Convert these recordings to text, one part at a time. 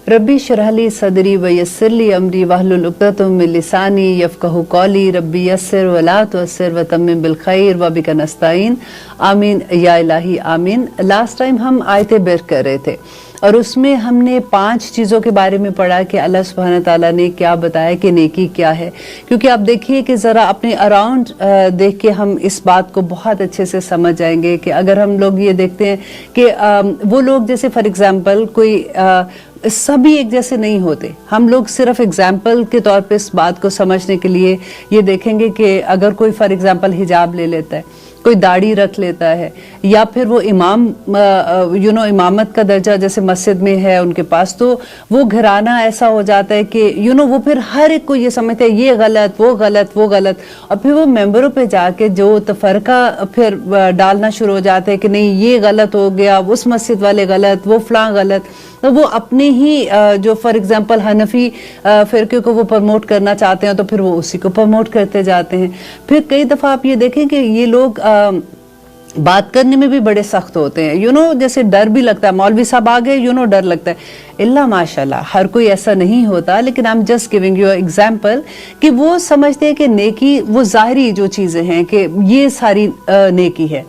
रब्बी शरह ली सदरी व यस्सिर ली अमरी वहलुल उक़दतम मिन लिसानी यफ़क़हू क़ौली रब्बी यस्सिर व ला तुअस्सिर व तम्मिम बिल खैर व बिका नस्ताईन आमीन या इलाही आमीन। लास्ट टाइम हम आयते बिर कर रहे थे और उसमें हमने 5 चीज़ों के बारे में पढ़ा कि अल्लाह सुब्हानहू तआला ने क्या बताया कि नेकी क्या है। क्योंकि आप देखिए कि ज़रा अपने अराउंड देख के हम इस बात को बहुत अच्छे से समझ जाएंगे कि अगर हम लोग ये देखते हैं कि वो लोग जैसे फॉर एग्जांपल कोई सभी एक जैसे नहीं होते। हम लोग सिर्फ एग्जाम्पल के तौर पे इस बात को समझने के लिए ये देखेंगे कि अगर कोई फॉर एग्जांपल हिजाब ले लेता है, कोई दाढ़ी रख लेता है, या फिर वो इमाम इमामत का दर्जा जैसे मस्जिद में है उनके पास, तो वो घराना ऐसा हो जाता है कि वो फिर हर एक को ये समझते हैं ये गलत वो गलत वो गलत, और फिर वो मेंबरों पे जाके जो तफरका फिर डालना शुरू हो जाते हैं कि नहीं ये गलत हो गया, उस मस्जिद वाले गलत, वो फलां गलत। तो वो अपने ही जो फॉर एग्जांपल हनफी फिरके को वो प्रमोट करना चाहते हैं तो फिर वो उसी को प्रमोट करते जाते हैं। फिर कई दफ़ा आप ये देखें कि ये लोग बात करने में भी बड़े सख्त होते हैं, जैसे डर भी लगता है, मौलवी साहब आ गए, डर लगता है। इल्ला माशाल्लाह हर कोई ऐसा नहीं होता, लेकिन I am just giving you example कि वो समझते हैं कि नेकी वो ज़ाहिरी जो चीज़ें हैं कि ये सारी नेकी है।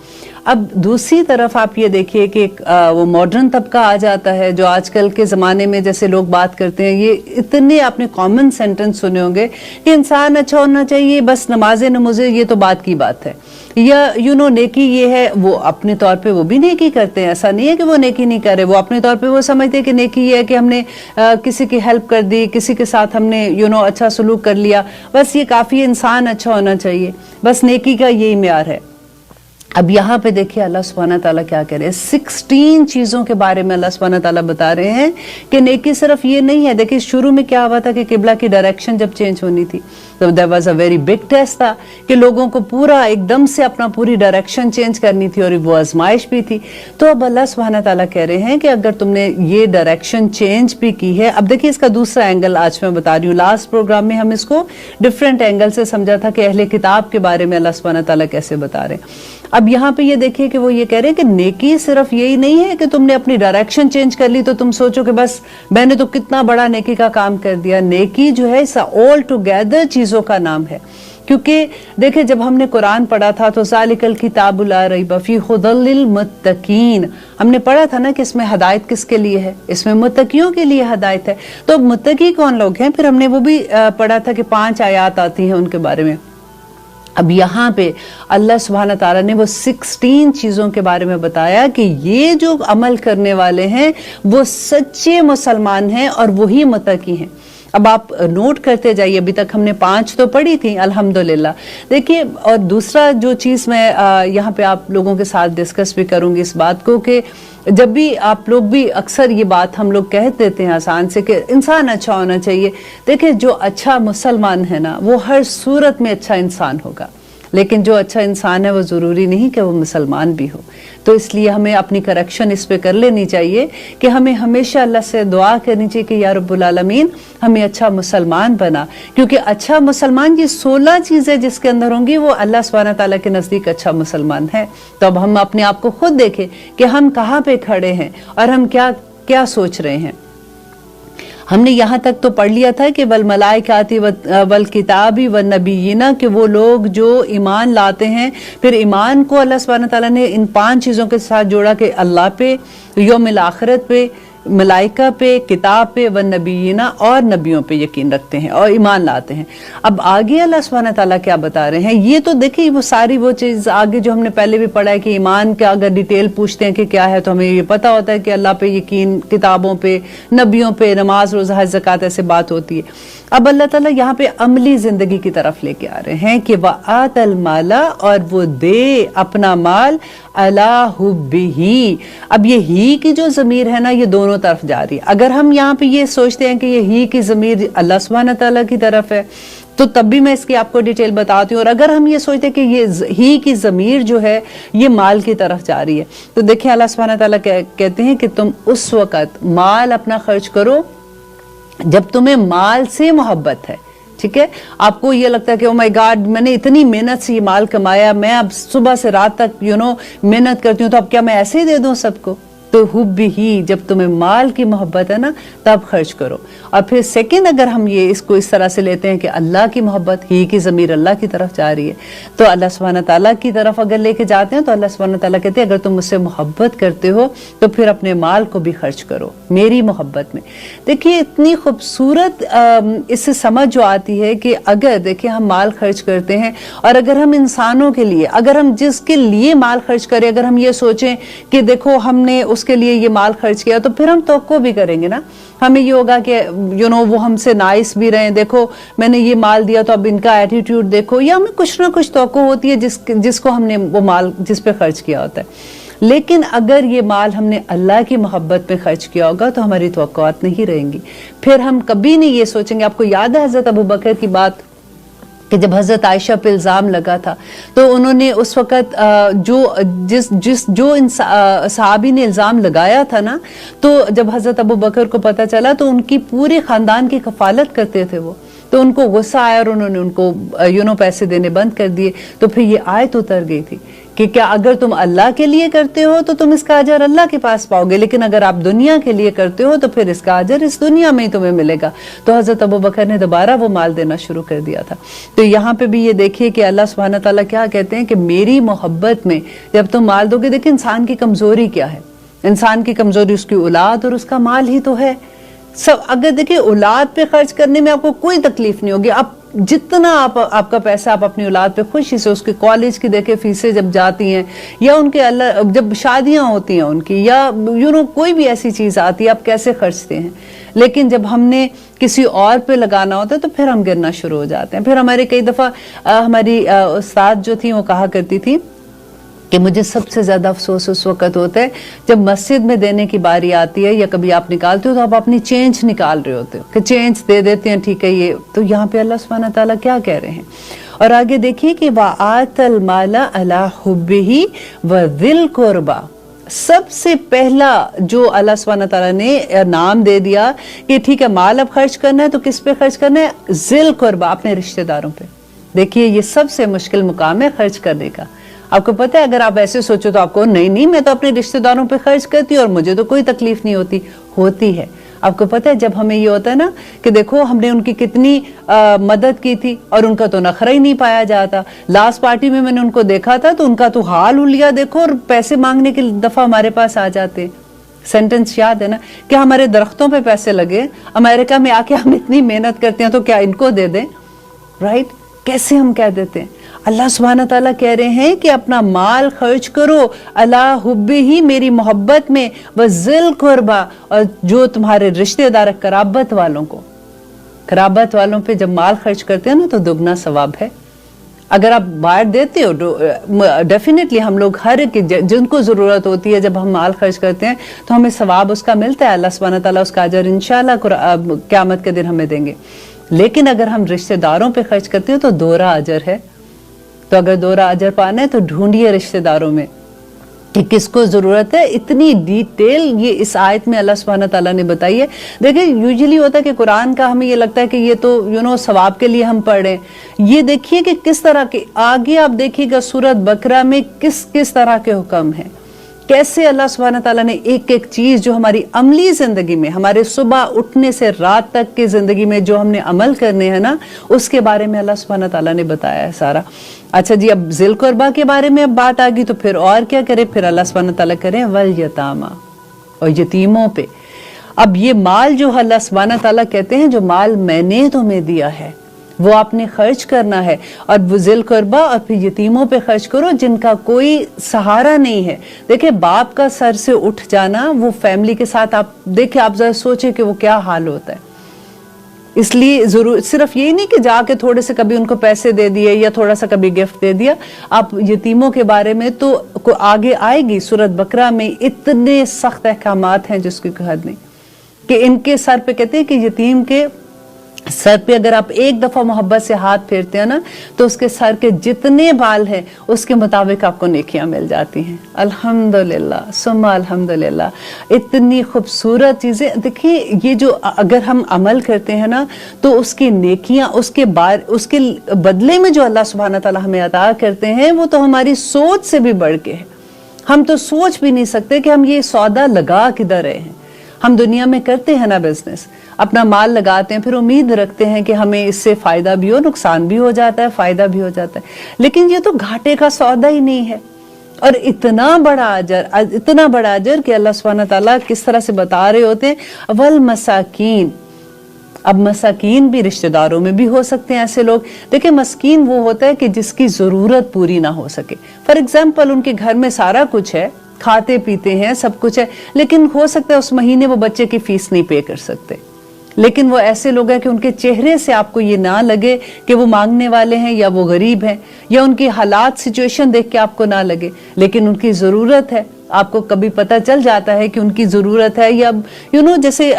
अब दूसरी तरफ आप ये देखिए कि वो मॉडर्न तबका आ जाता है जो आजकल के ज़माने में जैसे लोग बात करते हैं, ये इतने आपने कॉमन सेंटेंस सुने होंगे कि इंसान अच्छा होना चाहिए, बस नमाज़े नमुज़े ये तो बात की बात है, या नेकी ये है। वो अपने तौर पे वो भी नेकी करते हैं, ऐसा नहीं है कि वो नेकी नहीं कर रहे। वो अपने तौर पे वो समझते हैं कि नेकी ये है कि हमने किसी की हेल्प कर दी, किसी के साथ हमने अच्छा सलूक कर लिया, बस ये काफ़ी, इंसान अच्छा होना चाहिए, बस नेकी का यही म्यार है। अब यहाँ पे देखिए अल्लाह सुब्हानहू तआला क्या कह रहे हैं, 16 चीज़ों के बारे में अल्लाह सुब्हानहू तआला बता रहे हैं कि नेकी सिर्फ ये नहीं है। देखिए शुरू में क्या हुआ था कि किबला की डायरेक्शन जब चेंज होनी थी तो there was a very big test था कि लोगों को पूरा एकदम से अपना पूरी डायरेक्शन चेंज करनी थी, और वो आजमाइश भी थी। तो अब अल्लाह सुब्हानहू तआला कह रहे हैं कि अगर तुमने ये डायरेक्शन चेंज भी की है, अब देखिए इसका दूसरा एंगल आज मैं बता रही हूँ। लास्ट प्रोग्राम में हम इसको डिफरेंट एंगल से समझा था कि अहले किताब के बारे में अल्लाह सुब्हानहू तआला कैसे बता रहे हैं। अब यहाँ पे ये देखिए कि वो ये कह रहे हैं कि नेकी सिर्फ यही नहीं है कि तुमने अपनी डायरेक्शन चेंज कर ली तो तुम सोचो कि बस मैंने तो कितना बड़ा नेकी का काम कर दिया। नेकी जो है इस ऑल टुगेदर चीज़ों का नाम है। क्योंकि देखिए जब हमने कुरान पढ़ा था तो ज़ालिकल किताबु ला रैब फीह हुदल लिल मुत्तकीन, हमने पढ़ा था ना कि इसमें हदायत किसके लिए है, इसमें मुत्तकियों के लिए हदायत है। तो मुत्तकी कौन लोग हैं, फिर हमने वो भी पढ़ा था कि 5 आयात आती हैं उनके बारे में। अब यहाँ पे अल्लाह सुब्हानहू तआला ने वो 16 चीज़ों के बारे में बताया कि ये जो अमल करने वाले हैं वो सच्चे मुसलमान हैं और वही मुत्तकी हैं। अब आप नोट करते जाइए, अभी तक हमने 5 तो पढ़ी थी अल्हम्दुलिल्लाह। देखिए, और दूसरा जो चीज़ मैं यहाँ पे आप लोगों के साथ डिस्कस भी करूँगी इस बात को कि जब भी आप लोग भी अक्सर ये बात हम लोग कह देते हैं आसान से कि इंसान अच्छा होना चाहिए। देखिए जो अच्छा मुसलमान है ना वो हर सूरत में अच्छा इंसान होगा, लेकिन जो अच्छा इंसान है वो ज़रूरी नहीं कि वो मुसलमान भी हो। तो इसलिए हमें अपनी करेक्शन इस पे कर लेनी चाहिए कि हमें हमेशा अल्लाह से दुआ करनी चाहिए कि या रब्बुल आलमीन हमें अच्छा मुसलमान बना, क्योंकि अच्छा मुसलमान ये 16 चीज़ें जिसके अंदर होंगी वो अल्लाह सुब्हानहू तआला के नज़दीक अच्छा मुसलमान है। तो अब हम अपने आप को खुद देखें कि हम कहाँ पे खड़े हैं और हम क्या क्या सोच रहे हैं। हमने यहाँ तक तो पढ़ लिया था कि वल मलाइकाति वल किताबी व नबीना, कि वो लोग जो ईमान लाते हैं, फिर ईमान को अल्लाह सुब्हानहू तआला ने इन 5 चीज़ों के साथ जोड़ा कि अल्लाह पे, यौमिल आखिरत पे, मलाइका पे, किताब पे व नबीना, और नबियों पे यकीन रखते हैं और ईमान लाते हैं। अब आगे अल्लाह सुब्हानहू तआला क्या बता रहे हैं, ये तो देखिए वो सारी वो चीज़ आगे जो हमने पहले भी पढ़ा है कि ईमान का अगर डिटेल पूछते हैं कि क्या है तो हमें ये पता होता है कि अल्लाह पे यकीन, किताबों पे, नबियों पे, नमाज रोज़ा हज ज़कात ऐसे बात होती है। अब अल्लाह ताला यहाँ पे अमली ज़िंदगी की तरफ लेके आ रहे हैं कि वआतल माला, और वो दे अपना माल अला हुब्बिही। अब ये ही की जो ज़मीर है ना ये दोनों तरफ जा रही है। अगर हम यहाँ पे ये सोचते हैं कि ये ही की ज़मीर अल्लाह सुब्हानहू तआला की तरफ है तो तब भी मैं इसकी आपको डिटेल बताती हूँ, और अगर हम ये सोचते हैं कि ये ही की ज़मीर जो है ये माल की तरफ जा रही है, तो देखिए अल्लाह सुब्हानहू तआला कहते हैं कि तुम उस वक़्त माल अपना खर्च करो जब तुम्हें माल से मोहब्बत है। ठीक है, आपको ये लगता है कि ओ माय गॉड मैंने इतनी मेहनत से ये माल कमाया, मैं अब सुबह से रात तक मेहनत करती हूँ, तो अब क्या मैं ऐसे ही दे दूँ सबको? تو हुब ही, जब तुम्हें माल की मोहब्बत है ना तब खर्च करो। और फिर सेकंड अगर हम ये इसको इस तरह से लेते हैं कि अल्लाह की मोहब्बत, ही की ज़मीर अल्लाह की तरफ जा रही है, तो अल्लाह सुब्हान ताला की तरफ अगर लेके जाते हैं तो अल्लाह सुब्हान ताला कहते हैं अगर तुम मुझसे मोहब्बत करते हो तो फिर अपने माल को भी खर्च करो मेरी मोहब्बत में। देखिए इतनी खूबसूरत इससे समझ जो आती है कि अगर देखिए हम माल खर्च करते हैं और अगर हम इंसानों के लिए, अगर हम जिसके लिए माल खर्च करें, अगर हम ये सोचें कि देखो हमने उसके लिए ये माल खर्च किया, तो फिर हम तवक्को भी करेंगे ना, हमें ये होगा कि वो हमसे नाइस भी रहे, देखो मैंने ये माल दिया तो अब इनका एटीट्यूड देखो, या हमें कुछ ना कुछ तवक्को होती है जिसको हमने वो माल जिस पे खर्च किया होता है। लेकिन अगर ये माल हमने अल्लाह की मोहब्बत में खर्च किया होगा तो हमारी तवक्कुआत नहीं रहेंगी। फिर हम कभी नहीं ये सोचेंगे। आपको याद है हजरत अबू बकर की बात कि जब हजरत आयशा पे इल्ज़ाम लगा था तो उन्होंने उस वक़्त जो सहाबी ने इल्ज़ाम लगाया था ना, तो जब हजरत अबू बकर को पता चला तो उनकी पूरे ख़ानदान की कफ़ालत करते थे वो, तो उनको गुस्सा आया और उन्होंने उनको पैसे देने बंद कर दिए। तो फिर ये आयत उतर गई थी कि क्या अगर तुम अल्लाह के लिए करते हो तो तुम इसका अजर अल्लाह के पास पाओगे, लेकिन अगर आप दुनिया के लिए करते हो तो फिर इसका अजर इस दुनिया में ही तुम्हें मिलेगा। तो हजरत अबू बकर ने दोबारा वो माल देना शुरू कर दिया था। तो यहाँ पे भी ये देखिए कि अल्लाह सुब्हान ताला क्या कहते हैं कि मेरी मोहब्बत में जब तुम माल दोगे, देखिए इंसान की कमजोरी क्या है, इंसान की कमजोरी उसकी औलाद और उसका माल ही तो है। सब अगर देखिए औलाद पे खर्च करने में आपको कोई तकलीफ नहीं होगी, आप जितना आपका पैसा आप अपनी औलाद पे खुशी से, उसके कॉलेज की देखे फीसें जब जाती हैं, या उनके अल्लाह जब शादियां होती हैं उनकी, या कोई भी ऐसी चीज आती है, आप कैसे खर्चते हैं। लेकिन जब हमने किसी और पे लगाना होता है तो फिर हम गिरना शुरू हो जाते हैं। फिर हमारे कई दफा हमारी उस्ताद जो थी वो कहा करती थी कि मुझे सबसे ज्यादा अफसोस उस वक्त होता है जब मस्जिद में देने की बारी आती है, या कभी आप निकालते हो तो आप अपनी चेंज निकाल रहे होते हो कि चेंज दे देते हैं, ठीक है ये। तो यहाँ पे अल्लाह सुब्हान ताला क्या कह रहे हैं, और आगे देखिए कि वाआतल माला अला हुब्बिही व दिल कुर्बा। सबसे पहला जो अल्लाह सुब्हान ताला ने नाम दे दिया कि ठीक है माल अब खर्च करना है, तो किस पे खर्च करना है, जिल कुर्बा, अपने रिश्तेदारों पे। देखिए ये सबसे मुश्किल मुकाम है खर्च करने का। आपको पता है अगर आप ऐसे सोचो तो आपको नहीं मैं तो अपने रिश्तेदारों पे खर्च करती हूँ और मुझे तो कोई तकलीफ नहीं होती है। आपको पता है जब हमें ये होता है ना कि देखो हमने उनकी कितनी मदद की थी और उनका तो नखरा ही नहीं पाया जाता। लास्ट पार्टी में मैंने उनको देखा था तो उनका तो हाल हुलिया देखो, और पैसे मांगने की दफा हमारे पास आ जाते। सेंटेंस याद है ना कि हमारे दरख्तों पे पैसे लगे, अमेरिका में आके हम इतनी मेहनत करते हैं तो क्या इनको दे दें, राइट? कैसे हम कह देते हैं। अल्लाह सुब्हान ताला कह रहे हैं कि अपना माल खर्च करो अला हुब्बी ही, मेरी मोहब्बत में, व जिल कुर्बा, और जो तुम्हारे रिश्तेदार कराबत वालों को, कराबत वालों पे जब माल खर्च करते हैं ना तो दुगना सवाब है। अगर आप बाहर देते हो डेफिनेटली हम लोग हर जिनको जरूरत होती है जब हम माल खर्च करते हैं तो हमें सवाब उसका मिलता है। अल्लाह सुब्हान ताला उसका अजर इंशाअल्लाह क़यामत के दिन हमें देंगे। लेकिन अगर हम रिश्तेदारों पे खर्च करते हैं तो दोहरा अजर है। तो अगर दोहरा अजर पाना है तो ढूंढिए रिश्तेदारों में कि किसको जरूरत है। इतनी डिटेल ये इस आयत में अल्लाह सुब्हान ताला ने बताई है। देखिए यूजुअली होता है कि कुरान का हमें ये लगता है कि ये तो सवाब के लिए हम पढ़ रहे हैं। ये देखिए कि किस तरह के, आगे आप देखिएगा सूरत बकरा में किस किस तरह के हुक्म हैं, कैसे अल्लाह सुब्हान ताला ने एक एक चीज जो हमारी अमली जिंदगी में, हमारे सुबह उठने से रात तक की जिंदगी में जो हमने अमल करने हैं ना, उसके बारे में अल्लाह सुब्हान ताला ने बताया है सारा। अच्छा जी, अब जिल कुर्बा के बारे में अब बात आ गई तो फिर और क्या करे, फिर अल्लाह सुब्हान ताला करे वल यतामा, और यतीमों पे। अब ये माल जो अल्लाह सुब्हान ताला कहते हैं जो माल मैंने तुम्हें दिया है वो आपने खर्च करना है, और जिल कुर्बा और फिर यतीमों पे खर्च करो जिनका कोई सहारा नहीं है। देखिए बाप का सर से उठ जाना, वो फैमिली के साथ आप देखिए, आप जरा सोचे कि वो क्या हाल होता है। इसलिए जरूर सिर्फ यही नहीं कि जाके थोड़े से कभी उनको पैसे दे दिए या थोड़ा सा कभी गिफ्ट दे दिया। आप यतीमों के बारे में तो आगे आएगी सूरत बकरा में, इतने सख्त अहकामात हैं जिसकी हद नहीं, कि इनके सर पे कहते हैं कि यतीम के सर पे अगर आप एक दफा मोहब्बत से हाथ फेरते हैं ना तो उसके सर के जितने बाल हैं उसके मुताबिक आपको नेकियां मिल जाती हैं। अल्हम्दुलिल्लाह सुम्मा अल्हम्दुलिल्लाह। इतनी खूबसूरत चीजें देखिए, ये जो अगर हम अमल करते हैं ना तो उसकी नेकियां, उसके बदले में जो अल्लाह सुब्हान ताला हमें अता करते हैं वो तो हमारी सोच से भी बढ़ के है। ہم تو سوچ بھی نہیں سکتے کہ ہم یہ سودا لگا کدھر رہے ہیں. ہم دنیا میں کرتے ہیں نا بزنس, اپنا مال لگاتے ہیں, پھر امید رکھتے ہیں کہ ہمیں اس سے فائدہ بھی ہو, نقصان بھی ہو جاتا ہے, فائدہ بھی ہو جاتا ہے, لیکن یہ تو گھاٹے کا سودا ہی نہیں ہے. اور اتنا بڑا اجر کہ اللہ سبحانہ تعالیٰ کس طرح سے بتا رہے ہوتے ہیں والمساکین. اب مساکین بھی رشتہ داروں میں بھی ہو سکتے ہیں ایسے لوگ. دیکھیں مسکین وہ ہوتا ہے کہ جس کی ضرورت پوری نہ ہو سکے. فار ایگزامپل ان کے گھر میں سارا کچھ ہے, کھاتے پیتے ہیں, سب کچھ ہے, لیکن ہو سکتا ہے اس مہینے وہ بچے کی فیس نہیں پے کر سکتے. لیکن وہ ایسے لوگ ہیں کہ ان کے چہرے سے آپ کو یہ نہ لگے کہ وہ مانگنے والے ہیں یا وہ غریب ہیں, یا ان کی حالات سچویشن دیکھ کے آپ کو نہ لگے, لیکن ان کی ضرورت ہے. آپ کو کبھی پتہ چل جاتا ہے کہ ان کی ضرورت ہے, یا جیسے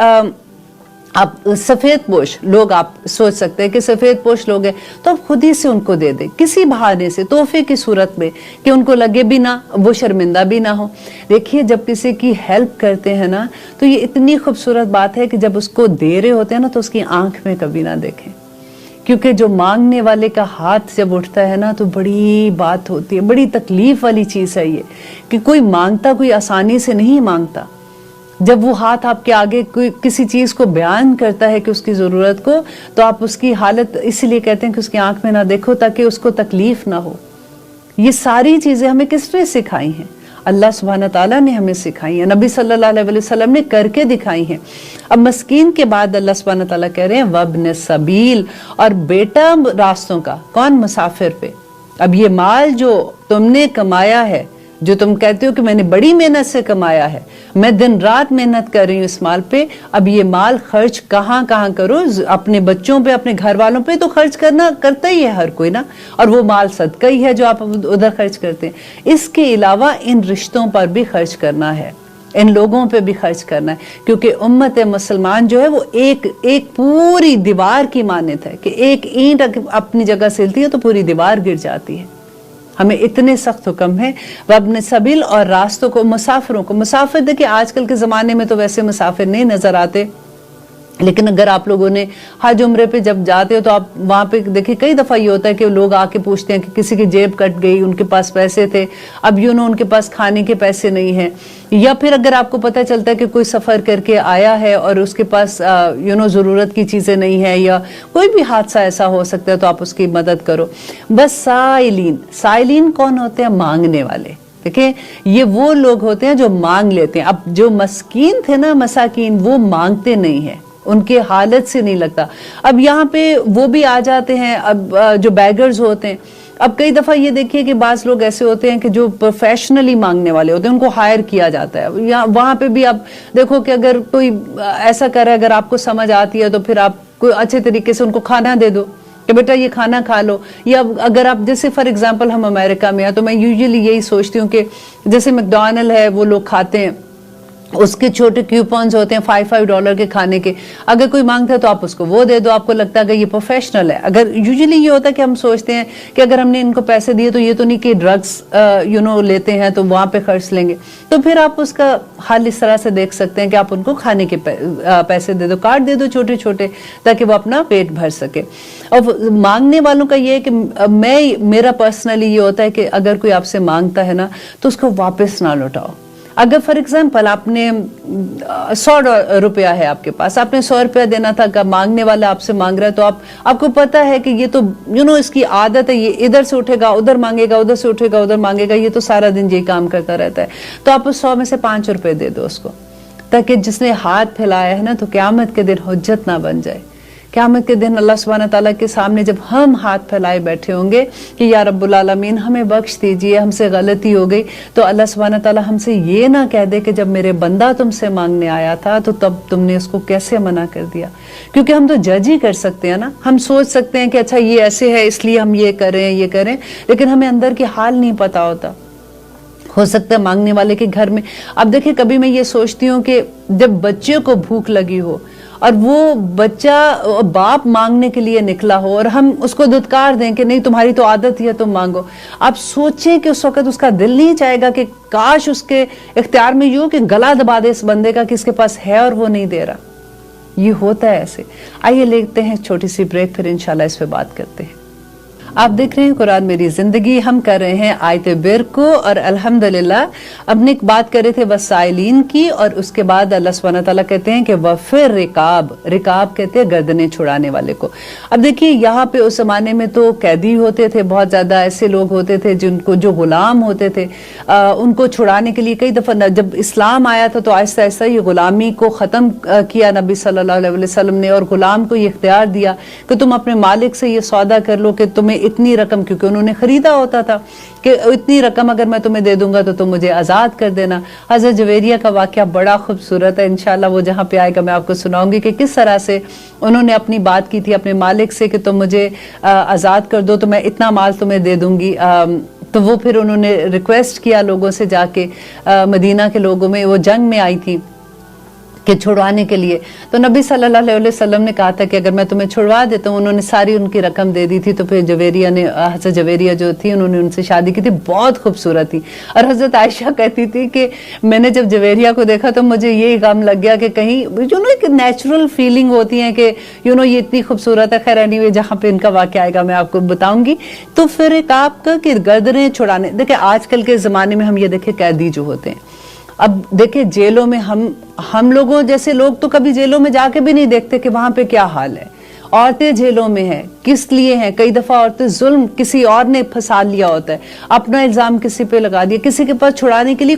آپ سفید پوش لوگ, آپ سوچ سکتے ہیں کہ سفید پوش لوگ ہیں تو آپ خود ہی سے ان کو دے دیں کسی بہانے سے, تحفے کی صورت میں, کہ ان کو لگے بھی نہ, وہ شرمندہ بھی نہ ہو. دیکھیے جب کسی کی ہیلپ کرتے ہیں نا تو یہ اتنی خوبصورت بات ہے کہ جب اس کو دے رہے ہوتے ہیں نا تو اس کی آنکھ میں کبھی نہ دیکھیں, کیونکہ جو مانگنے والے کا ہاتھ جب اٹھتا ہے نا تو بڑی بات ہوتی ہے, بڑی تکلیف والی چیز ہے یہ, کہ کوئی مانگتا کوئی آسانی سے نہیں مانگتا. جب وہ ہاتھ آپ کے آگے کوئی کسی چیز کو بیان کرتا ہے کہ اس کی ضرورت کو, تو آپ اس کی حالت اسی لیے کہتے ہیں کہ اس کی آنکھ میں نہ دیکھو تاکہ اس کو تکلیف نہ ہو. یہ ساری چیزیں ہمیں کس نے سکھائی ہیں؟ اللہ سبحانہ تعالیٰ نے ہمیں سکھائی ہیں, نبی صلی اللہ علیہ وسلم نے کر کے دکھائی ہیں. اب مسکین کے بعد اللہ سبحانہ تعالیٰ کہہ رہے ہیں وابن السبیل, اور بیٹا راستوں کا. کون؟ مسافر پہ. اب یہ مال جو تم نے کمایا ہے, جو تم کہتے ہو کہ میں نے بڑی محنت سے کمایا ہے, میں دن رات محنت کر رہی ہوں اس مال پہ, اب یہ مال خرچ کہاں کرو؟ اپنے بچوں پہ, اپنے گھر والوں پہ تو خرچ کرتا ہی ہے ہر کوئی نا, اور وہ مال صدقہ ہی ہے جو آپ ادھر خرچ کرتے ہیں. اس کے علاوہ ان رشتوں پر بھی خرچ کرنا ہے, ان لوگوں پہ بھی خرچ کرنا ہے, کیونکہ امت مسلمان جو ہے وہ ایک پوری دیوار کی مانند ہے, کہ ایک اینٹ اپنی جگہ سے ہلتی ہے تو پوری دیوار گر جاتی ہے. ہمیں اتنے سخت حکم ہے وابن سبیل, اور راستوں کو, مسافروں کو. مسافر دیکھیں آج کل کے زمانے میں تو ویسے مسافر نہیں نظر آتے, لیکن اگر آپ لوگوں نے حج عمرے پہ جب جاتے ہو تو آپ وہاں پہ دیکھیں کئی دفعہ یہ ہوتا ہے کہ لوگ آ کے پوچھتے ہیں کہ کسی کی جیب کٹ گئی, ان کے پاس پیسے تھے, اب ان کے پاس کھانے کے پیسے نہیں ہیں, یا پھر اگر آپ کو پتہ چلتا ہے کہ کوئی سفر کر کے آیا ہے اور اس کے پاس ضرورت کی چیزیں نہیں ہیں, یا کوئی بھی حادثہ ایسا ہو سکتا ہے تو آپ اس کی مدد کرو. بس سائلین کون ہوتے ہیں؟ مانگنے والے. دیکھیں یہ وہ لوگ ہوتے ہیں جو مانگ لیتے ہیں. اب جو مسکین تھے نا, مساکین, وہ مانگتے نہیں ہیں, ان کے حالت سے نہیں لگتا. اب یہاں پہ وہ بھی آ جاتے ہیں, اب جو بیگرز ہوتے ہیں. اب کئی دفعہ یہ دیکھیے کہ بعض لوگ ایسے ہوتے ہیں کہ جو پروفیشنلی مانگنے والے ہوتے ہیں, ان کو ہائر کیا جاتا ہے. وہاں پہ بھی آپ دیکھو کہ اگر کوئی ایسا کرے, اگر آپ کو سمجھ آتی ہے تو پھر آپ کوئی اچھے طریقے سے ان کو کھانا دے دو کہ بیٹا یہ کھانا کھا لو. یا اگر آپ جیسے فار ایگزامپل ہم امریکہ میں ہیں تو میں یوزلی یہی سوچتی ہوں کہ جیسے میکڈونلڈ ہے, وہ لوگ کھاتے ہیں, اس کے چھوٹے کیوپنز ہوتے ہیں $5 کے کھانے کے, اگر کوئی مانگتا ہے تو آپ اس کو وہ دے دو, آپ کو لگتا ہے کہ یہ پروفیشنل ہے. اگر یوزلی یہ ہوتا ہے کہ ہم سوچتے ہیں کہ اگر ہم نے ان کو پیسے دیے تو یہ تو نہیں کہ ڈرگس لیتے ہیں تو وہاں پہ خرچ لیں گے, تو پھر آپ اس کا حال اس طرح سے دیکھ سکتے ہیں کہ آپ ان کو کھانے کے پیسے دے دو, کارڈ دے دو چھوٹے چھوٹے, تاکہ وہ اپنا پیٹ بھر سکے. اور مانگنے والوں کا یہ ہے کہ میرا پرسنلی یہ ہوتا ہے کہ اگر کوئی آپ سے مانگتا ہے نا تو اس کو واپس نہ لوٹاؤ. اگر فار ایگزامپل آپ نے $100 ہے آپ کے پاس, آپ نے $100 دینا تھا, کہ مانگنے والا آپ سے مانگ رہا ہے, تو آپ کو پتا ہے کہ یہ تو اس کی عادت ہے, یہ ادھر سے اٹھے گا ادھر مانگے گا, ادھر سے اٹھے گا ادھر مانگے گا, یہ تو سارا دن یہی کام کرتا رہتا ہے, تو آپ اس 100 میں سے $5 دے دو اس کو, تاکہ جس نے ہاتھ پھیلایا ہے نا تو قیامت کے دن حجت نہ بن جائے. قیامت کے دن اللہ سبحانہ تعالیٰ کے سامنے جب ہم ہاتھ پھیلائے بیٹھے ہوں گے کہ یا رب العالمین ہمیں بخش دیجئے, ہم سے غلطی ہو گئی, تو اللہ سبحانہ تعالیٰ ہم سے یہ نہ کہہ دے کہ جب میرے بندہ تم سے مانگنے آیا تھا تو تب تم نے اس کو کیسے منع کر دیا. کیونکہ ہم تو جج ہی کر سکتے ہیں نا, ہم سوچ سکتے ہیں کہ اچھا یہ ایسے ہے اس لیے ہم یہ کریں, لیکن ہمیں اندر کی حال نہیں پتا ہوتا. ہو سکتا ہے مانگنے والے کے گھر میں, اب دیکھیں کبھی میں یہ سوچتی ہوں کہ جب بچے کو بھوک لگی ہو اور وہ بچہ باپ مانگنے کے لیے نکلا ہو اور ہم اس کو دھتکار دیں کہ نہیں تمہاری تو عادت ہی ہے تم مانگو, آپ سوچیں کہ اس وقت اس کا دل نہیں چاہے گا کہ کاش اس کے اختیار میں یہ ہو کہ گلا دبا دے اس بندے کا کہ اس کے پاس ہے اور وہ نہیں دے رہا. یہ ہوتا ہے ایسے. آئیے لیتے ہیں چھوٹی سی بریک, پھر انشاءاللہ اس پہ بات کرتے ہیں. آپ دیکھ رہے ہیں قرآن میری زندگی. ہم کر رہے ہیں آیت بر کو, اور الحمدللہ اب ایک بات کر رہے تھے وسائلین کی, اور اس کے بعد اللہ سبحانہ تعالیٰ کہتے ہیں کہ وفر رکاب, رکاب کہتے ہیں گردنیں چھڑانے والے کو. اب دیکھیے یہاں پہ اس زمانے میں تو قیدی ہوتے تھے, بہت زیادہ ایسے لوگ ہوتے تھے جن کو جو غلام ہوتے تھے, ان کو چھڑانے کے لیے کئی دفعہ جب اسلام آیا تھا تو آہستہ آہستہ یہ غلامی کو ختم کیا نبی صلی اللہ علیہ وسلم نے, اور غلام کو یہ اختیار دیا کہ تم اپنے مالک سے یہ سودا کر لو کہ تمہیں اتنی رقم, کیونکہ انہوں نے خریدا ہوتا تھا کہ اتنی رقم اگر میں تمہیں دے دوں گا تو تم مجھے آزاد کر دینا. حضرت جویریہ کا واقعہ بڑا خوبصورت ہے, انشاءاللہ وہ جہاں پہ آئے گا میں آپ کو سناؤں گی کہ کس طرح سے انہوں نے اپنی بات کی تھی اپنے مالک سے کہ تم مجھے آزاد کر دو تو میں اتنا مال تمہیں دے دوں گی. تو وہ پھر انہوں نے ریکویسٹ کیا لوگوں سے جا کے, مدینہ کے لوگوں میں, وہ جنگ میں آئی تھی کہ چھڑوانے کے لیے, تو نبی صلی اللہ علیہ وسلم نے کہا تھا کہ اگر میں تمہیں چھڑوا دیتا ہوں. انہوں نے ساری ان کی رقم دے دی تھی. تو پھر جویریہ نے, حضرت جویریہ جو تھی, انہوں نے ان سے شادی کی تھی, بہت خوبصورت تھی. اور حضرت عائشہ کہتی تھی کہ میں نے جب جویریہ کو دیکھا تو مجھے یہی غم لگ گیا کہ کہیں ایک نیچرل فیلنگ ہوتی ہے کہ یہ اتنی خوبصورت ہے. خیر اینی وے جہاں پہ ان کا واقعہ آئے گا میں آپ کو بتاؤں گی. تو پھر ایک آپ کا کہ گردنیں چھڑانے, دیکھیں آج کل کے زمانے میں ہم یہ دیکھیں قیدی جو ہوتے ہیں, اب دیکھیں جیلوں میں ہم لوگوں جیسے لوگ تو کبھی جیلوں میں جا کے بھی نہیں دیکھتے کہ وہاں پہ کیا حال ہے. عورتیں جیلوں میں ہیں, کس لیے ہیں؟ کئی دفعہ عورتیں ظلم کسی اور نے پھنسا لیا ہوتا ہے, اپنا الزام کسی پہ لگا دیا, کسی کے پاس چھڑانے کے لیے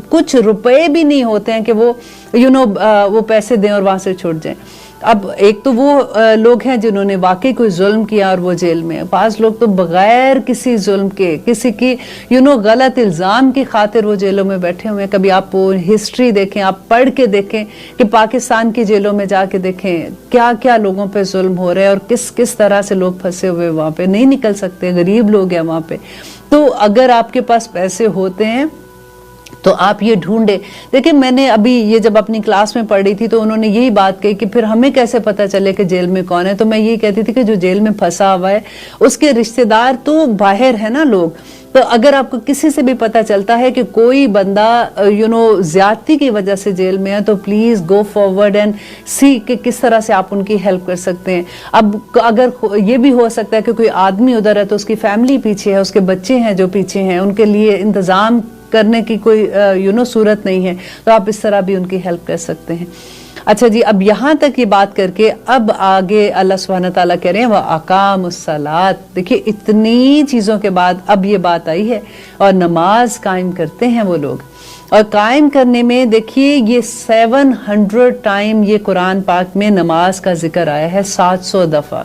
کچھ روپے بھی نہیں ہوتے ہیں کہ وہ وہ پیسے دیں اور وہاں سے چھوٹ جائیں. اب ایک تو وہ لوگ ہیں جنہوں نے واقعی کوئی ظلم کیا اور وہ جیل میں, بعض لوگ تو بغیر کسی ظلم کے, کسی کی غلط الزام کی خاطر وہ جیلوں میں بیٹھے ہوئے ہیں. کبھی آپ ہسٹری دیکھیں, آپ پڑھ کے دیکھیں کہ پاکستان کی جیلوں میں جا کے دیکھیں کیا کیا لوگوں پہ ظلم ہو رہے ہیں, اور کس طرح سے لوگ پھنسے ہوئے وہاں پہ, نہیں نکل سکتے, غریب لوگ ہیں وہاں پہ. تو اگر آپ کے پاس پیسے ہوتے ہیں تو آپ یہ ڈھونڈے. دیکھیں میں نے ابھی یہ جب اپنی کلاس میں پڑھ رہی تھی تو انہوں نے یہی بات کہی کہ پھر ہمیں کیسے پتہ چلے کہ جیل میں کون ہے. تو میں یہی کہتی تھی کہ جو جیل میں پھنسا ہوا ہے اس کے رشتہ دار تو باہر ہے نا لوگ. تو اگر آپ کو کسی سے بھی پتہ چلتا ہے کہ کوئی بندہ زیادتی کی وجہ سے جیل میں ہے تو پلیز گو فارورڈ اینڈ سی کہ کس طرح سے آپ ان کی ہیلپ کر سکتے ہیں. اب اگر یہ بھی ہو سکتا ہے کہ کوئی آدمی ادھر ہے تو اس کی فیملی پیچھے ہے, اس کے بچے ہیں جو پیچھے ہیں, ان کے لیے انتظام کرنے کی کوئی صورت نہیں ہے, تو آپ اس طرح بھی ان کی ہیلپ کر سکتے ہیں. اچھا جی, اب یہاں تک یہ بات کر کے اب آگے اللہ سبحانہ تعالیٰ کہہ رہے ہیں وَأَقَامُوا الصَّلَاةَ. دیکھیے اتنی چیزوں کے بعد اب یہ بات آئی ہے, اور نماز قائم کرتے ہیں وہ لوگ. اور قائم کرنے میں دیکھیے یہ 700 ٹائم یہ قرآن پاک میں نماز کا ذکر آیا ہے, 700 دفعہ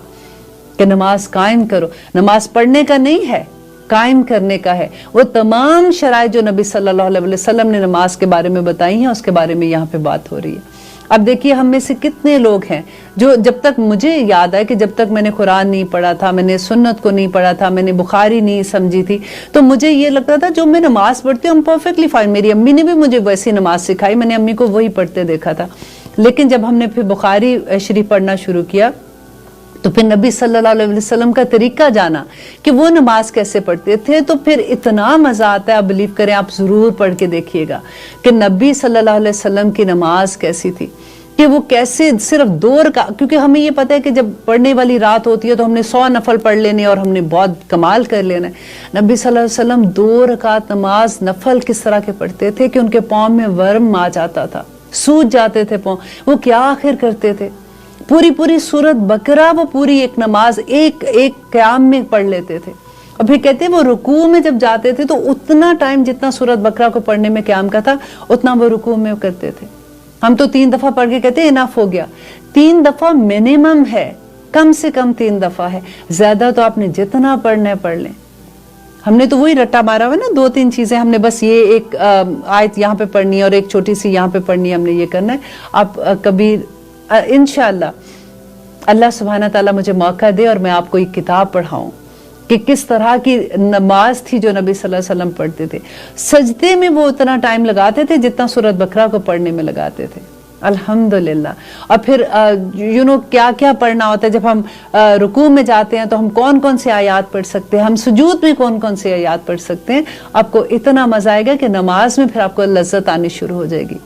کہ نماز قائم کرو. نماز پڑھنے کا نہیں ہے, قائم کرنے کا ہے. وہ تمام شرائط جو نبی صلی اللہ علیہ وسلم نے نماز کے بارے میں بتائی ہیں اس کے بارے میں یہاں پہ بات ہو رہی ہے. اب دیکھیے ہم میں سے کتنے لوگ ہیں جو جب تک مجھے یاد ہے کہ جب تک میں نے قرآن نہیں پڑھا تھا, میں نے سنت کو نہیں پڑھا تھا, میں نے بخاری نہیں سمجھی تھی, تو مجھے یہ لگتا تھا جو میں نماز پڑھتی ہوں پرفیکٹلی فائن. میری امی نے بھی مجھے ویسی نماز سکھائی, میں نے امی کو وہی پڑھتے دیکھا تھا. لیکن جب ہم نے پھر بخاری شریف پڑھنا شروع کیا تو پھر نبی صلی اللہ علیہ وسلم کا طریقہ جانا کہ وہ نماز کیسے پڑھتے تھے, تو پھر اتنا مزہ آتا ہے. آپ بلیو کریں, آپ ضرور پڑھ کے دیکھیے گا کہ نبی صلی اللہ علیہ وسلم کی نماز کیسی تھی, کہ وہ کیسے صرف 2 رکعت, کیونکہ ہمیں یہ پتہ ہے کہ جب پڑھنے والی رات ہوتی ہے تو ہم نے 100 نفل پڑھ لینے اور ہم نے بہت کمال کر لینا ہے. نبی صلی اللہ علیہ وسلم 2 رکعت نماز نفل کس طرح کے پڑھتے تھے کہ ان کے پاؤں میں ورم آ جاتا تھا, سوج جاتے تھے پاؤں. وہ کیا آخر کرتے تھے, پوری سورت بقرہ وہ پوری ایک نماز ایک قیام میں پڑھ لیتے تھے. اور پھر کہتے ہیں وہ رکوع میں جب جاتے تھے تو اتنا ٹائم جتنا سورت بقرہ کو پڑھنے میں قیام کا تھا اتنا وہ رکوع میں کرتے تھے. ہم تو 3 دفعہ پڑھ کے کہتے ہیں انف ہو گیا. 3 دفعہ منیمم ہے, کم سے کم 3 دفعہ ہے, زیادہ تو آپ نے جتنا پڑھنا ہے پڑھ لیں. ہم نے تو وہی رٹا مارا ہوا نا, 2-3 چیزیں ہم نے بس یہ ایک آیت یہاں پہ پڑھنی ہے اور ایک چھوٹی سی یہاں پہ پڑھنی ہے, ہم نے یہ کرنا ہے. آپ کبھی انشاءاللہ اللہ سبحانہ تعالیٰ مجھے موقع دے اور میں آپ کو ایک کتاب پڑھاؤں کہ کس طرح کی نماز تھی جو نبی صلی اللہ علیہ وسلم پڑھتے تھے. سجدے میں وہ اتنا ٹائم لگاتے تھے جتنا سورت بقرہ کو پڑھنے میں لگاتے تھے, الحمدللہ. اور پھر کیا کیا پڑھنا ہوتا ہے. جب ہم رکوع میں جاتے ہیں تو ہم کون کون سے آیات پڑھ سکتے ہیں, ہم سجود میں کون کون سے آیات پڑھ سکتے ہیں. آپ کو اتنا مزہ آئے گا کہ نماز میں پھر آپ کو لذت آنی شروع ہو جائے گی.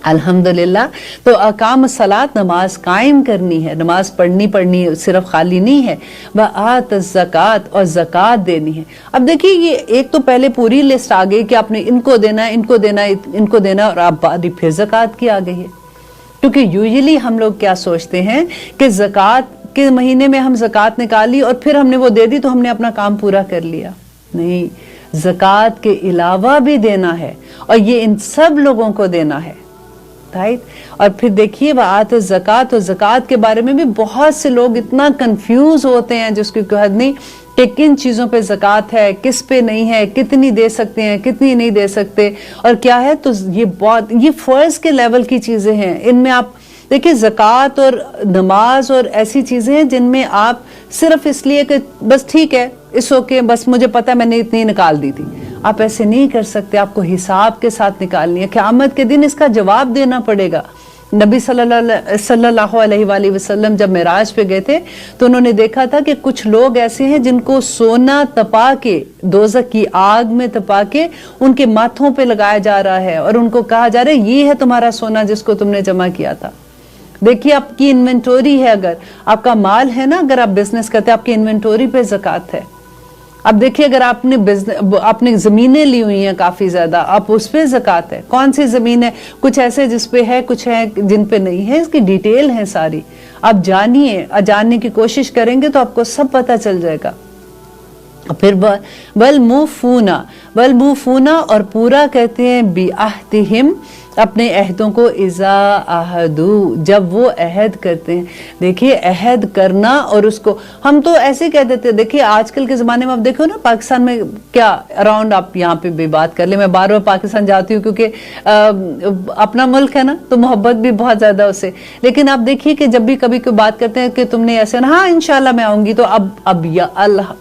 अल्हम्दुलिल्लाह। तो अकाम सलात, नमाज कायम करनी है, नमाज पढ़नी सिर्फ खाली नहीं है, वह आत ज़कात, और ज़कात देनी है। अब देखिए ये एक तो पहले पूरी लिस्ट आ गई कि आपने इनको देना है, इनको देना है, इनको देना है, और आप बाद फिर ज़कात की आ गई है। क्योंकि यूजुअली हम लोग क्या सोचते हैं कि ज़कात के महीने में हम ज़कात निकाली और फिर हमने वो दे दी तो हमने अपना काम पूरा कर लिया। नहीं, ज़कात के अलावा भी देना है, और ये इन सब लोगों को देना है, राइट। और फिर देखिए बात ज़कात, और ज़कात के बारे में भी बहुत से लोग इतना कंफ्यूज होते हैं जिसकी कोई हद नहीं, कि किन चीज़ों पे ज़कात है, किस पे नहीं है, कितनी दे सकते हैं, कितनी नहीं दे सकते, और क्या है। तो ये फ़र्ज के लेवल की चीज़ें हैं। इनमें आप देखिए ज़कात और नमाज और ऐसी चीज़ें हैं जिनमें आप सिर्फ इसलिए कि बस ठीक है, इस ओके, बस मुझे पता है मैंने इतनी निकाल दी थी, आप ऐसे नहीं कर सकते। आपको हिसाब के साथ निकालनी है। क़यामत के दिन इसका जवाब देना पड़ेगा। नबी सल्लल्लाहु अलैहि वसल्लम जब मेराज पे गए थे तो उन्होंने देखा था कि कुछ लोग ऐसे हैं जिनको सोना तपा के, दोज़ख की आग में तपा के उनके माथों पे लगाया जा रहा है, और उनको कहा जा रहा है ये है तुम्हारा सोना जिसको तुमने जमा किया था। देखिए आपकी इन्वेंटोरी है, अगर आपका माल है ना, अगर आप बिजनेस करते हैं, आपकी इन्वेंटोरी पे ज़कात है। अब देखिए अगर आपने जमीनें ली हुई हैं काफी ज्यादा, आप उस पे ज़कात है। कौन सी जमीन है, कुछ ऐसे जिस पे है, कुछ है जिन पे नहीं है, इसकी डिटेल है सारी। आप जानिए, जानने की कोशिश करेंगे तो आपको सब पता चल जाएगा। फिर वल मुफूना, और पूरा कहते हैं बिअहदिहिम, अपने अहदों को, इज़ा आहदू, जब वो अहद करते हैं। देखिए अहद करना, और उसको हम तो ऐसे कह देते हैं। देखिए आजकल के ज़माने में आप देखो ना, पाकिस्तान में क्या अराउंड, आप यहाँ पे भी बात कर ले, मैं बार बार पाकिस्तान जाती हूँ क्योंकि अपना मुल्क है ना, तो मोहब्बत भी बहुत ज़्यादा उससे। लेकिन आप देखिए कि जब भी कभी कोई बात करते हैं कि तुमने ऐसे ना, हाँ इंशाल्लाह मैं आऊँगी, तो अब या अल्लाह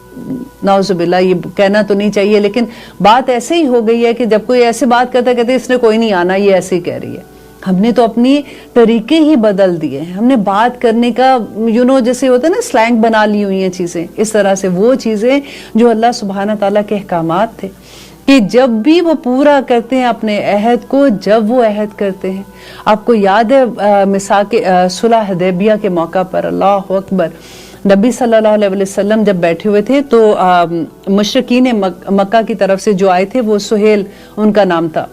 नाउज़ुबिल्लाह, ये कहना तो नहीं चाहिए, लेकिन बात ऐसे ही हो गई है कि जब कोई ऐसे बात करता है कहते हैं इसने कोई नहीं आना, ये ऐसे ही कह रही है। हमने तो अपनी तरीके ही बदल दिए हैं। हमने बात करने का जैसे होता है ना, स्लैंग बना ली हुई हैं चीज़ें, इस तरह से वो चीज़ें जो अल्लाह सुब्हाना ताला के अहकामात थे कि जब भी वो पूरा करते हैं अपने अहद को, जब वो अहद करते हैं। आपको याद है मिसाक सुलह हुदैबिया के मौका पर, अल्लाह अकबर, नबी सल्लल्लाहु अलैहि वसल्लम जब बैठे हुए थे तो मुशरिकीन मक्का की तरफ से जो आए थे, वो सुहेल उनका नाम था,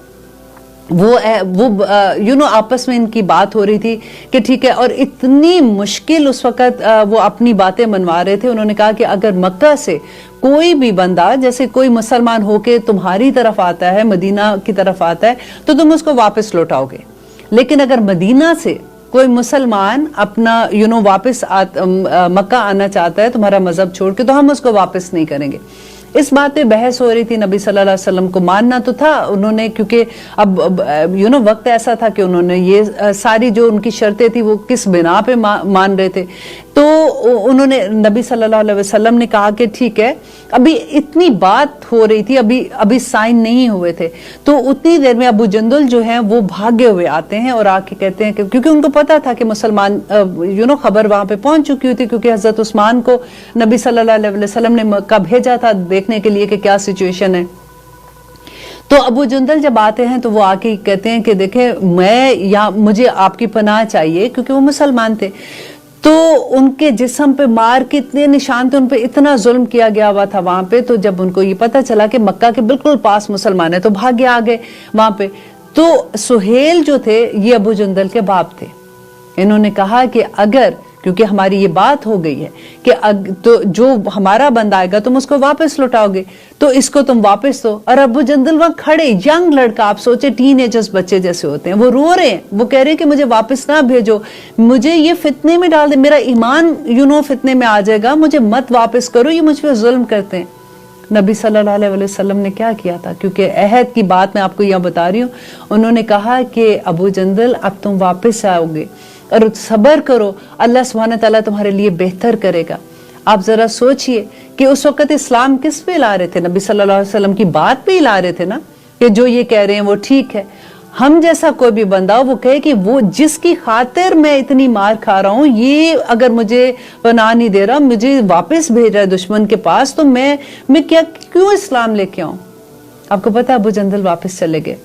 वो आपस में इनकी बात हो रही थी कि ठीक है, और इतनी मुश्किल उस वक़्त वो अपनी बातें मनवा रहे थे। उन्होंने कहा कि अगर मक्का से कोई भी बंदा, जैसे कोई मुसलमान होके तुम्हारी तरफ आता है, मदीना की तरफ आता है, तो तुम उसको वापस लौटाओगे, लेकिन अगर मदीना से कोई मुसलमान अपना वापस मक्का आना चाहता है तुम्हारा मजहब छोड़ के, तो हम उसको वापस नहीं करेंगे। इस बात पे बहस हो रही थी। नबी सल्लल्लाहु अलैहि वसल्लम को मानना तो था उन्होंने, क्योंकि अब वक्त ऐसा था कि उन्होंने ये सारी जो उनकी शर्तें थी वो किस बिना पे मान रहे थे। तो उन्होंने, नबी सल्लल्लाहु अलैहि वसल्लम ने कहा कि ठीक है, अभी इतनी बात हो रही थी, अभी साइन नहीं हुए थे। तो उतनी देर में अबू जंदुल जो है वो भागे हुए आते हैं और आके कहते हैं कि क्योंकि उनको पता था कि मुसलमान खबर वहां पे पहुंच चुकी हुई थी, क्योंकि हजरत उस्मान को नबी सल्लल्लाहु अलैहि वसल्लम ने मक्का भेजा था देखने के लिए कि क्या सिचुएशन है। तो अबू जंदल जब आते हैं तो वो आके कहते हैं कि देखें मुझे आपकी पनाह चाहिए, क्योंकि वो मुसलमान थे। तो उनके जिस्म पे मार के इतने निशान थे, उन पे इतना जुल्म किया गया हुआ था वहां पे। तो जब उनको ये पता चला कि मक्का के बिल्कुल पास मुसलमान है, तो भागे आ गए वहां पे। तो सुहेल जो थे ये अबू जंदल के बाप थे। इन्होंने कहा कि अगर, क्योंकि हमारी ये बात हो गई है कि तो जो हमारा बंदा आएगा तुम उसको वापस लौटाओगे, तो इसको तुम वापस दो। और अबू जंदल वहां खड़े, यंग लड़का, आप सोचे टीनेजर्स बच्चे जैसे होते हैं, वो रो रहे हैं, वो कह रहे हैं कि मुझे वापस ना भेजो, मुझे ये फितने में डाल दे, मेरा ईमान फितने में आ जाएगा, मुझे मत वापस करो, ये मुझ पर जुल्म करते हैं। नबी सल्लल्लाहु अलैहि वसल्लम ने क्या किया था, क्योंकि अहद की बात मैं आपको यहाँ बता रही हूँ। उन्होंने कहा कि अबू जंदल अब तुम वापस आओगे और सब्र करो, अल्लाह सुब्हानहू तआला तुम्हारे लिए बेहतर करेगा। आप जरा सोचिए कि उस वक्त इस्लाम किस पे ला रहे थे, नबी सल्लल्लाहु अलैहि वसल्लम की बात पे ही ला रहे थे ना, कि जो ये कह रहे हैं वो ठीक है। हम जैसा कोई भी बंदा हो वो कहे कि वो जिसकी खातिर मैं इतनी मार खा रहा हूँ, ये अगर मुझे पनाह नहीं दे रहा, मुझे वापस भेज रहा है दुश्मन के पास, तो मैं क्यों इस्लाम लेके आऊं। आपको पता है अबू जंदल वापस चले गए।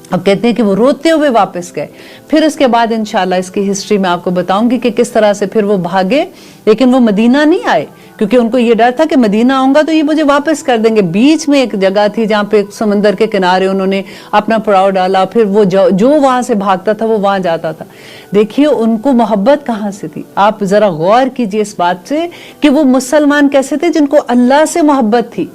अब कहते हैं कि वो रोते हुए वापस गए। फिर उसके बाद इंशाल्लाह इसकी हिस्ट्री में आपको बताऊंगी कि किस तरह से फिर वो भागे, लेकिन वो मदीना नहीं आए क्योंकि उनको ये डर था कि मदीना आऊंगा तो ये मुझे वापस कर देंगे। बीच में एक जगह थी जहाँ पे समंदर के किनारे उन्होंने अपना पड़ाव डाला, फिर वो जो वहां से भागता था वो वहां जाता था। देखिए उनको मोहब्बत कहाँ से थी, आप जरा गौर कीजिए इस बात से कि वो मुसलमान कैसे थे जिनको अल्लाह से मोहब्बत थी।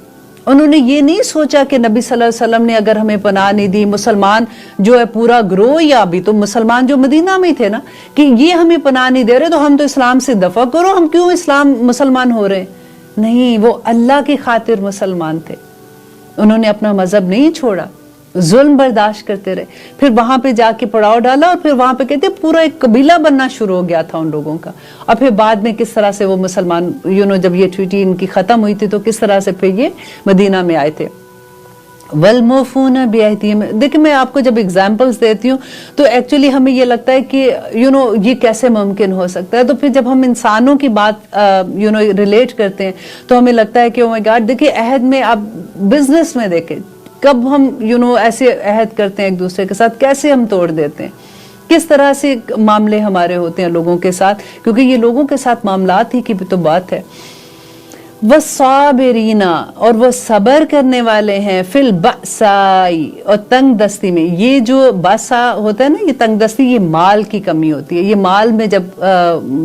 उन्होंने ये नहीं सोचा कि नबी सल्लल्लाहु अलैहि वसल्लम ने अगर हमें पनाह नहीं दी, मुसलमान जो है पूरा ग्रोह, या अभी तो मुसलमान जो मदीना में थे ना, कि ये हमें पनाह नहीं दे रहे तो हम तो इस्लाम से दफा करो, हम क्यों मुसलमान हो रहे। नहीं, वो अल्लाह की खातिर मुसलमान थे। उन्होंने अपना मजहब नहीं छोड़ा, जुल्म बर्दाश्त करते रहे, फिर वहां पे जाके पड़ाव डाला और फिर वहां पे कहते पूरा एक कबीला बनना शुरू हो गया था उन लोगों का। और फिर बाद में किस तरह से वो मुसलमान जब ये ट्रीटी इनकी खत्म हुई थी तो किस तरह से फिर ये मदीना में आए थे। वलमोफून बिअहदिहिम, देखिए मैं आपको जब एग्जांपल्स देती हूँ तो एक्चुअली हमें ये लगता है कि ये कैसे मुमकिन हो सकता है। तो फिर जब हम इंसानों की बात रिलेट करते हैं तो हमें लगता है कि ओह माय गॉड, देखिए अहद में आप बिजनेस में देखें कब हम ऐसे अहद करते हैं एक दूसरे के साथ, कैसे हम तोड़ देते हैं, किस तरह से मामले हमारे होते हैं लोगों के साथ, क्योंकि ये लोगों के साथ मामलात ही की तो बात है। वस्साबिरीना, और वो सबर करने वाले हैं, फिल बसाई, और तंग दस्ती में। ये जो बसा होता है ना, ये तंग दस्ती, ये माल की कमी होती है। ये माल में जब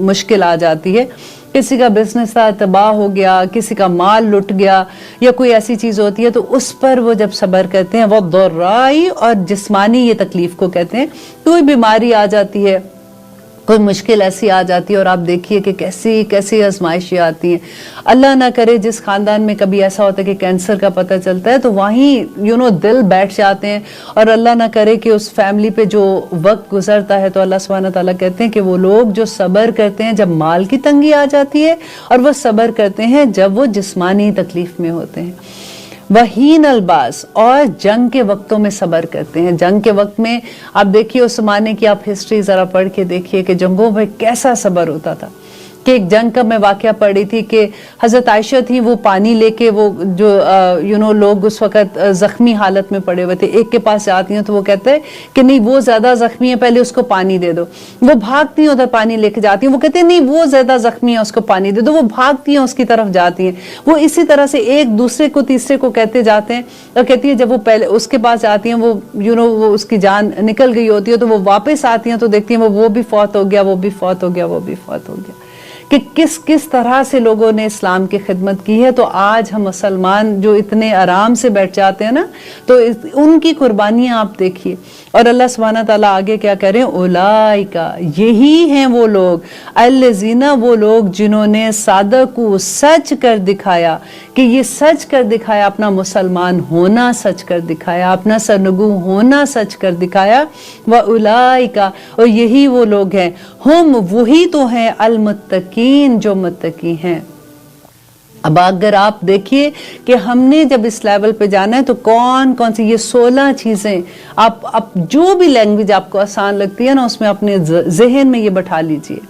मुश्किल आ जाती है, किसी का बिजनेस था तबाह हो गया, किसी का माल लुट गया या कोई ऐसी चीज होती है तो उस पर वो जब सबर करते हैं। वो दर्राई, और जिस्मानी ये तकलीफ को कहते हैं, कोई बीमारी आ जाती है, कोई मुश्किल ऐसी आ जाती है और आप देखिए कि कैसी कैसी आजमाइशें आती हैं। अल्लाह ना करे जिस खानदान में कभी ऐसा होता है कि कैंसर का पता चलता है तो वहीं दिल बैठ जाते हैं, और अल्लाह ना करे कि उस फैमिली पे जो वक्त गुजरता है तो अल्लाह सुब्हानहू तआला कहते हैं कि वो लोग जो सब्र करते हैं जब माल की तंगी आ जाती है, और वो सब्र करते हैं जब वो जिस्मानी तकलीफ में होते हैं। वहीन अलबास, और जंग के वक्तों में सबर करते हैं। जंग के वक्त में आप देखिए उस जमाने की आप हिस्ट्री जरा पढ़ के देखिए कि जंगों में कैसा सबर होता था। कि एक जंग का मैं वाकया पढ़ी थी कि हजरत आयशा थी, वो पानी लेके वो जो लोग उस वक्त जख्मी हालत में पड़े हुए थे, एक के पास जाती हैं तो वो कहते हैं कि नहीं वो ज्यादा जख्मी है, पहले उसको पानी दे दो। वो भागती हैं उधर पानी लेके जाती हैं, वो कहते हैं नहीं वो ज्यादा जख्मी है उसको पानी दे दो। वो भागती हैं उसकी तरफ जाती हैं। वो इसी तरह से एक दूसरे को तीसरे को कहते जाते हैं, और कहती है जब वो पहले उसके पास जाती हैं, वो वो उसकी जान निकल गई होती है तो वो वापस आती हैं तो देखती हैं वो भी फौत हो गया, वो भी फौत हो गया, वो भी फौत हो गया। कि किस किस तरह से लोगों ने इस्लाम की खिदमत की है। तो आज हम मुसलमान जो इतने आराम से बैठ जाते हैं ना, तो उनकी कुर्बानियां आप देखिए। और अल्लाह सुब्हानहू तआला आगे क्या कह रहे हैं, उलाइका, यही हैं वो लोग, अल्लज़ीना, वो लोग जिन्होंने सादकू, सच कर दिखाया, कि ये सच कर दिखाया, अपना मुसलमान होना सच कर दिखाया, अपना सरनगू होना सच कर दिखाया। व उलाइका, और यही वो लोग हैं, हम, वही तो हैं, अलमुत्तकीन, जो मुत्तकी हैं। अब अगर आप देखिए कि हमने जब इस लेवल पे जाना है तो कौन कौन सी ये 16 चीजें आप जो भी लैंग्वेज आपको आसान लगती है ना उसमें अपने जहन में ये बैठा लीजिए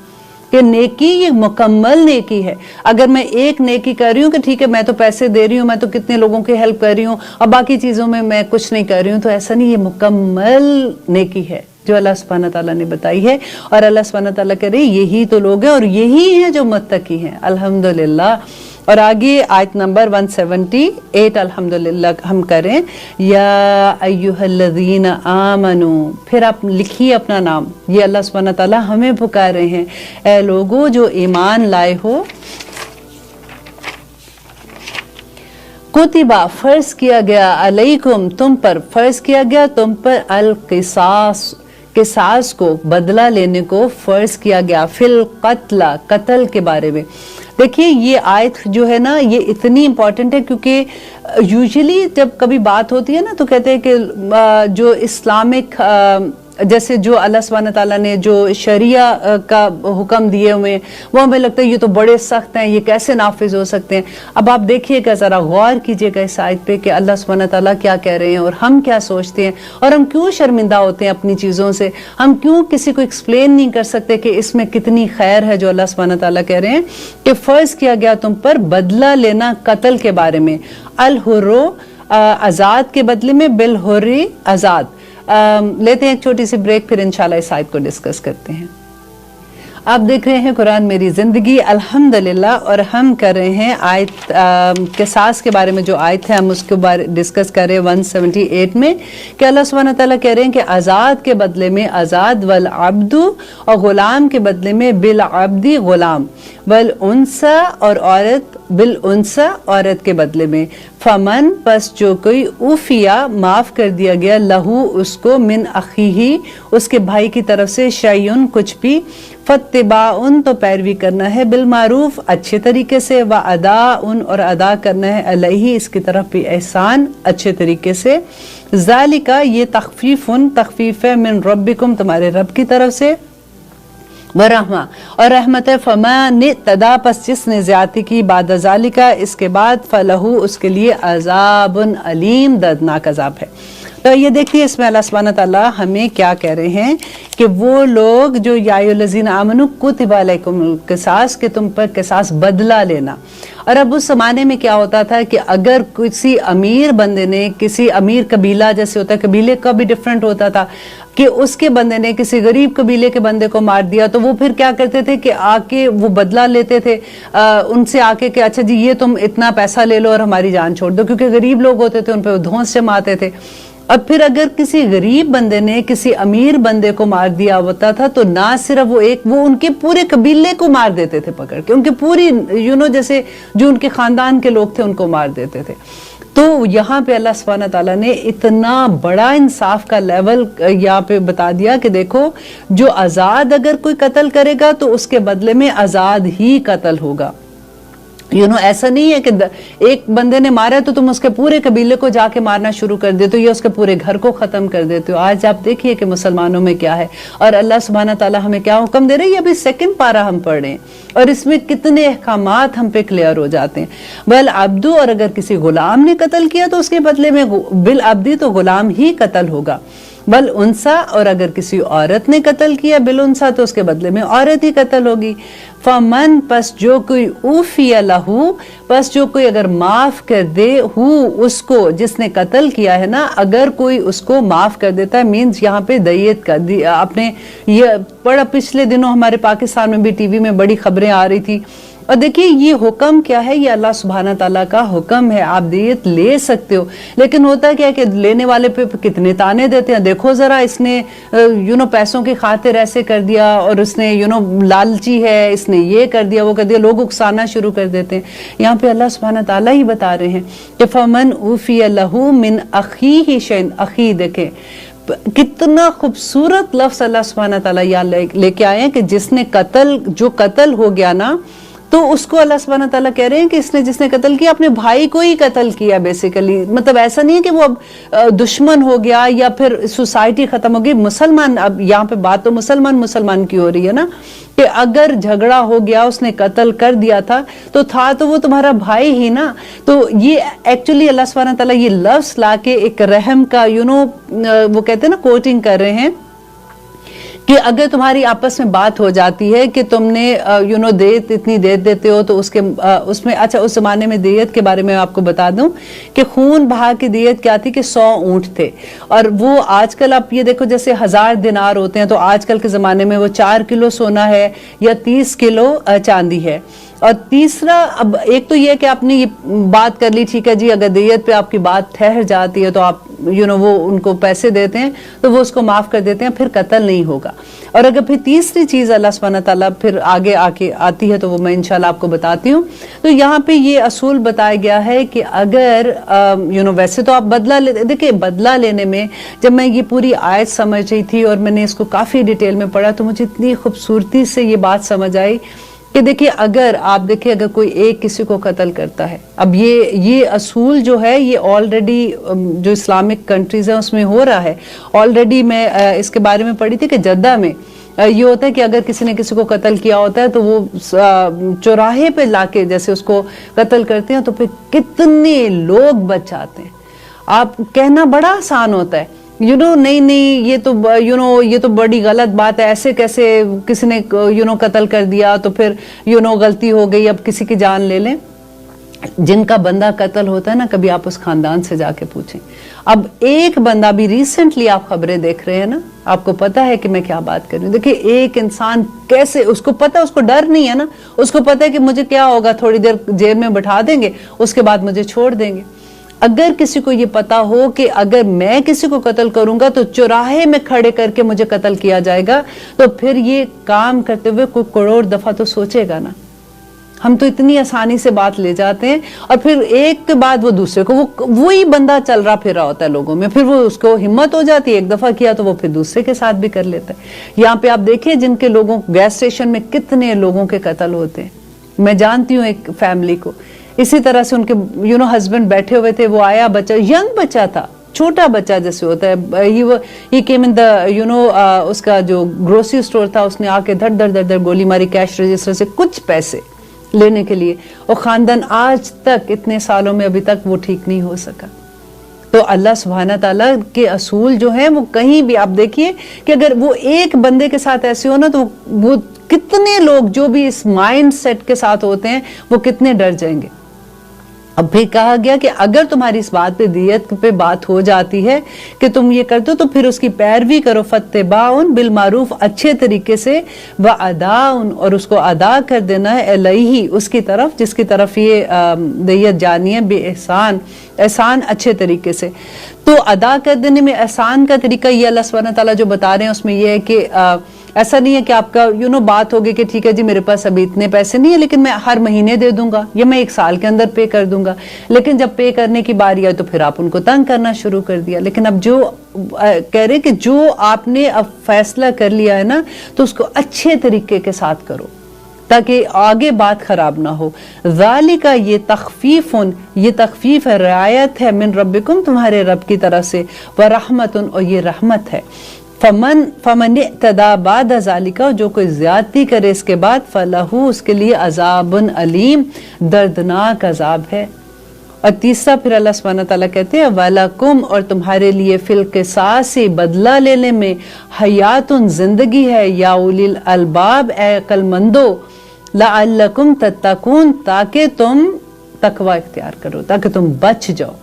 कि नेकी ये मुकम्मल नेकी है। अगर मैं एक नेकी कर रही हूँ कि ठीक है मैं तो पैसे दे रही हूँ, मैं तो कितने लोगों की हेल्प कर रही हूँ और बाकी चीजों में मैं कुछ नहीं कर रही हूँ, तो ऐसा नहीं, ये मुकम्मल नेकी है जो अल्लाह सुब्हानहू तआला ने बताई है। और अल्लाह सुब्हानहू तआला कह रहे यही तो लोग हैं और यही हैं जो मुत्तकी हैं। अल्हम्दुलिल्लाह। और आगे आयत नंबर 178 अल्हम्दुलिल्लाह हम करें, या अय्युहल्लज़ीना आमनू, फिर आप लिखिए अपना नाम। ये अल्लाह सुब्हानहू तआला हमें पुकार रहे हैं, ऐ लोगों जो ईमान लाए हो, कुतिबा, फर्ज किया गया, अलैकुम, तुम पर फर्ज किया गया, तुम पर, अल किसास, किसास को, बदला लेने को फर्ज किया गया, फिल कत्ला, कत्ल के बारे में। देखिए ये आयत जो है ना ये इतनी इंपॉर्टेंट है क्योंकि यूजुअली जब कभी बात होती है ना तो कहते हैं कि जो इस्लामिक जैसे जो अल्लाह सुब्हानहू तआला ने जो शरिया का हुक्म दिए हुए वो हमें लगता है ये तो बड़े सख्त हैं, ये कैसे नाफिज हो सकते हैं। अब आप देखिएगा, जरा गौर कीजिएगा इस आयत पे कि अल्लाह सुब्हानहू तआला क्या कह रहे हैं और हम क्या सोचते हैं, और हम क्यों शर्मिंदा होते हैं अपनी चीज़ों से। हम क्यों किसी को एक्सप्लेन नहीं कर सकते कि इसमें कितनी खैर है जो अल्लाह सुब्हानहू तआला कह रहे हैं कि फ़र्ज किया गया तुम पर बदला लेना कत्ल के बारे में। अल हुर्रो, आज़ाद के बदले में, बिल हुर्री, आज़ाद, लेते हैं एक छोटी सी ब्रेक, फिर इंशाल्लाह इस आयत को डिस्कस करते हैं। आप देख रहे हैं कुरान मेरी ज़िंदगी अल्हम्दुलिल्लाह, और हम कर रहे हैं आयत किसास के बारे में। जो आयत है हम उसके बारे डिस्कस कर रहे हैं 178 में, कि अल्लाह सुब्हानहू व तआला कह रहे हैं कि आज़ाद के बदले में आज़ाद, वल अब्दु और ग़ुलाम के बदले में बिल अब्दी ग़ुलाम, वल उनसा और औरत बिल उनसा औरत के बदले में। फमन बस जो कोई उफिया माफ़ कर दिया गया, लहू उसको, मिन अखीही उसके भाई की तरफ से, शयउन कुछ भी, फत्तिबाउन तो पैरवी करना है, बिल मारूफ अच्छे तरीके से, व अदाउन और अदा करना है, अलैहि इसकी तरफ भी एहसान अच्छे तरीके से। ज़ालिका ये तखफीफुन तखफीफ है, मिन रब्बिकुम तुम्हारे रब की तरफ से, व रहमा और रहमत है। फमान तदा पस जिसने ज्यादती की, बाद ज़ालिका इसके बाद, फलहू उसके लिए अज़ाबुन अलीम दर्दनाक अज़ाब है। तो ये देखिए इसमें अल्लाह सुब्हानहू व तआला हमें क्या कह रहे हैं कि वो लोग जो या अय्युहल्लज़ीना आमनू कुतिबा अलैकुमुल क़िसास, कि तुम पर क़िसास बदला लेना। और अब उस ज़माने में क्या होता था कि अगर किसी अमीर बंदे ने, किसी अमीर कबीला जैसे होता है, कबीले का भी डिफरेंट होता था, कि उसके बंदे ने किसी गरीब कबीले के बंदे को मार दिया, तो वो फिर क्या करते थे कि आके वो बदला लेते थे उनसे आके कि अच्छा जी ये तुम इतना पैसा ले लो और हमारी जान छोड़ दो, क्योंकि गरीब लोग होते थे उन पर धौंस जमाते थे। अब फिर अगर किसी गरीब बंदे ने किसी अमीर बंदे को मार दिया होता था, तो ना सिर्फ वो उनके पूरे कबीले को मार देते थे पकड़ के, उनके पूरी जैसे जो उनके खानदान के लोग थे उनको मार देते थे। तो यहाँ पे अल्लाह सुब्हानहू व तआला ने इतना बड़ा इंसाफ का लेवल यहाँ पे बता दिया कि देखो, जो आज़ाद अगर कोई कत्ल करेगा तो उसके बदले में आज़ाद ही कत्ल होगा। ऐसा नहीं है कि एक बंदे ने मारा तो तुम उसके पूरे कबीले को जाके मारना शुरू कर देते हो या उसके पूरे घर को खत्म कर देते हो। आज आप देखिए कि मुसलमानों में क्या है, और अल्लाह सुब्हानहू व तआला हमें क्या हुक्म दे रहे हैं। अभी सेकंड पारा हम पढ़ रहे हैं और इसमें कितने अहकामात हम पे क्लियर हो जाते हैं। बल अब्दू, और अगर किसी गुलाम ने कत्ल किया तो उसके बदले में बिल अब्दी तो गुलाम ही कत्ल होगा। बल उनसा, और अगर किसी औरत ने कत्ल किया बिल उनसा तो उसके बदले में औरत ही कत्ल होगी। फमन पस जो कोई उफिया लहू, पस जो कोई अगर माफ कर दे, हु उसको जिसने कत्ल किया है ना, अगर कोई उसको माफ कर देता है, मीन्स यहाँ पे दय्यत कर दी। आपने ये बड़ा पिछले दिनों हमारे पाकिस्तान में भी टीवी में बड़ी खबरें आ रही थी, और देखिए ये हुक्म क्या है, ये अल्लाह सुब्हानहू व तआला का हुक्म है। आप दियत ले सकते हो, लेकिन होता क्या है कि लेने वाले पे कितने ताने देते हैं, देखो जरा इसने पैसों की खातिर ऐसे कर दिया, और उसने लालची है, इसने ये कर दिया वो कर दिया, लोग उकसाना शुरू कर देते हैं। यहाँ पे अल्लाह सुब्हानहू व तआला ही बता रहे हैं कि फमन उफिया लहू मिन अखीही शैन, अखी देखें कितना खूबसूरत लफ्ज अल्लाह सुब्हानहू व तआला यहाँ लेके आए हैं कि जिसने जो कत्ल हो गया ना, तो उसको अल्लाह सुब्हानहू व तआला कह रहे हैं कि जिसने कत्ल किया अपने भाई को ही कत्ल किया बेसिकली। मतलब ऐसा नहीं है कि वो अब दुश्मन हो गया या फिर सोसाइटी खत्म हो गई। मुसलमान, अब यहाँ पे बात तो मुसलमान की हो रही है ना, कि अगर झगड़ा हो गया, उसने कत्ल कर दिया था तो वो तुम्हारा भाई ही ना। तो ये एक्चुअली अल्लाह सुब्हानहू व तआला ये लफ्ज लाके एक रहम का वो कहते हैं ना, कोटिंग कर रहे हैं कि अगर तुम्हारी आपस में बात हो जाती है कि तुमने देयत इतनी दे देते हो, तो उसमें अच्छा, उस जमाने में देयत के बारे में आपको बता दूं कि खून बहा की देयत क्या थी कि 100 ऊंट थे, और वो आजकल आप ये देखो जैसे 1000 दिनार होते हैं, तो आजकल के ज़माने में वो 4 किलो सोना है या 30 किलो चांदी है। और तीसरा, अब एक तो ये है कि आपने ये बात कर ली, ठीक है जी, अगर देयत पे आपकी बात ठहर जाती है तो आप वो उनको पैसे देते हैं तो वो उसको माफ कर देते हैं, फिर कत्ल नहीं होगा। और अगर फिर तीसरी चीज अल्लाह सुब्हानहू व तआला फिर आगे आके आती है तो वो मैं इंशाल्लाह आपको बताती हूँ। तो यहाँ पे ये असूल बताया गया है कि अगर वैसे तो आप बदला देखिए, बदला लेने में जब मैं ये पूरी आयत समझ रही थी और मैंने इसको काफी डिटेल में पढ़ा, तो मुझे इतनी खूबसूरती से ये बात समझ आई कि देखिए, अगर आप देखिए, अगर कोई एक किसी को कत्ल करता है, अब ये असूल जो है ये ऑलरेडी जो इस्लामिक कंट्रीज है उसमें हो रहा है। ऑलरेडी मैं इसके बारे में पढ़ी थी कि जद्दा में ये होता है कि अगर किसी ने किसी को कत्ल किया होता है तो वो चौराहे पे लाके जैसे उसको कत्ल करते हैं, तो फिर कितने लोग बच जाते हैं। आप कहना बड़ा आसान होता है, नहीं ये तो बड़ी गलत बात है, ऐसे कैसे किसी ने कत्ल कर दिया तो फिर गलती हो गई, अब किसी की जान ले लें। जिनका बंदा कत्ल होता है ना, कभी आप उस खानदान से जाके पूछें। अब एक बंदा भी रिसेंटली आप खबरें देख रहे हैं ना, आपको पता है कि मैं क्या बात कर रही हूँ। देखिए एक इंसान कैसे, उसको पता, उसको डर नहीं है ना, उसको पता है कि मुझे क्या होगा, थोड़ी देर जेल में बैठा देंगे, उसके बाद मुझे छोड़ देंगे। अगर किसी को ये पता हो कि अगर मैं किसी को कत्ल करूंगा तो चौराहे में खड़े करके मुझे कत्ल किया जाएगा, तो फिर ये काम करते हुए कोई करोड़ दफा तो सोचेगा ना। हम तो इतनी आसानी से बात ले जाते हैं और फिर एक के बाद वो दूसरे को, वही बंदा चल रहा फिर रहा होता है लोगों में, फिर वो उसको हिम्मत हो जाती है, एक दफा किया तो वो फिर दूसरे के साथ भी कर लेता है। यहाँ पे आप देखिए जिनके लोगों, गैस स्टेशन में कितने लोगों के कत्ल होते हैं। मैं जानती हूँ एक फैमिली को, इसी तरह से उनके हस्बैंड बैठे हुए थे, वो आया, बच्चा, यंग बच्चा था, छोटा बच्चा जैसे होता है, ही केम इन द उसका जो ग्रोसरी स्टोर था, उसने आके धड़ धड़ धड़ धड़ गोली मारी कैश रजिस्टर से कुछ पैसे लेने के लिए, और खानदान आज तक इतने सालों में अभी तक वो ठीक नहीं हो सका। तो अल्लाह सुब्हाना ताला के असूल जो हैं वो कहीं भी आप देखिए कि अगर वो एक बंदे के साथ ऐसे हो ना, तो वो कितने लोग जो भी इस माइंड सेट के साथ होते हैं वो कितने डर जाएंगे। अब भी कहा गया कि अगर तुम्हारी इस बात पे, दियत पे बात हो जाती है कि तुम ये करते हो, तो फिर उसकी पैरवी करो, फत्तेबाउन बिल मारूफ, अच्छे तरीके से, व अदाउन, और उसको अदा कर देना है, अलैहि, उसकी तरफ जिसकी तरफ ये दियत जानी है, बे एहसान, एहसान अच्छे तरीके से। तो अदा कर देने में एहसान का तरीका ये अल्लाह सुब्हानहू व तआला जो बता रहे हैं उसमें ये है कि ऐसा नहीं है कि आपका बात होगी कि ठीक है जी मेरे पास अभी इतने पैसे नहीं है लेकिन मैं हर महीने दे दूंगा या मैं एक साल के अंदर पे कर दूंगा, लेकिन जब पे करने की बारी आई तो फिर आप उनको तंग करना शुरू कर दिया। लेकिन अब जो कह रहे कि जो आपने अब फैसला कर लिया है ना, तो उसको अच्छे तरीके के साथ करो ताकि आगे बात खराब ना हो। ज़ालिका, ये तखफीफुन, ये तखफीफ है, रियायत है, मिन रब्बिकुम, तुम्हारे रब की तरफ से, व रहमतुन, और ये रहमत है। फमन इत्तदा बाद ज़ालिका, जो कोई ज्यादती करे इसके बाद, फलहू, उसके लिए अज़ाबुन अलीम, दर्दनाक अज़ाब है। और तीसरा फिर अल्लाह सुब्हानहू व तआला कहते हैं, वलकुम, और तुम्हारे लिए फिल क़िसासी, बदला लेने में, हयातुन, जिंदगी है, या उलिल अलबाब, ए अक्लमंदो, लअल्लकुम तत्तकून, ताकि तुम तकवा इख्तियार करो, ताकि तुम बच जाओ।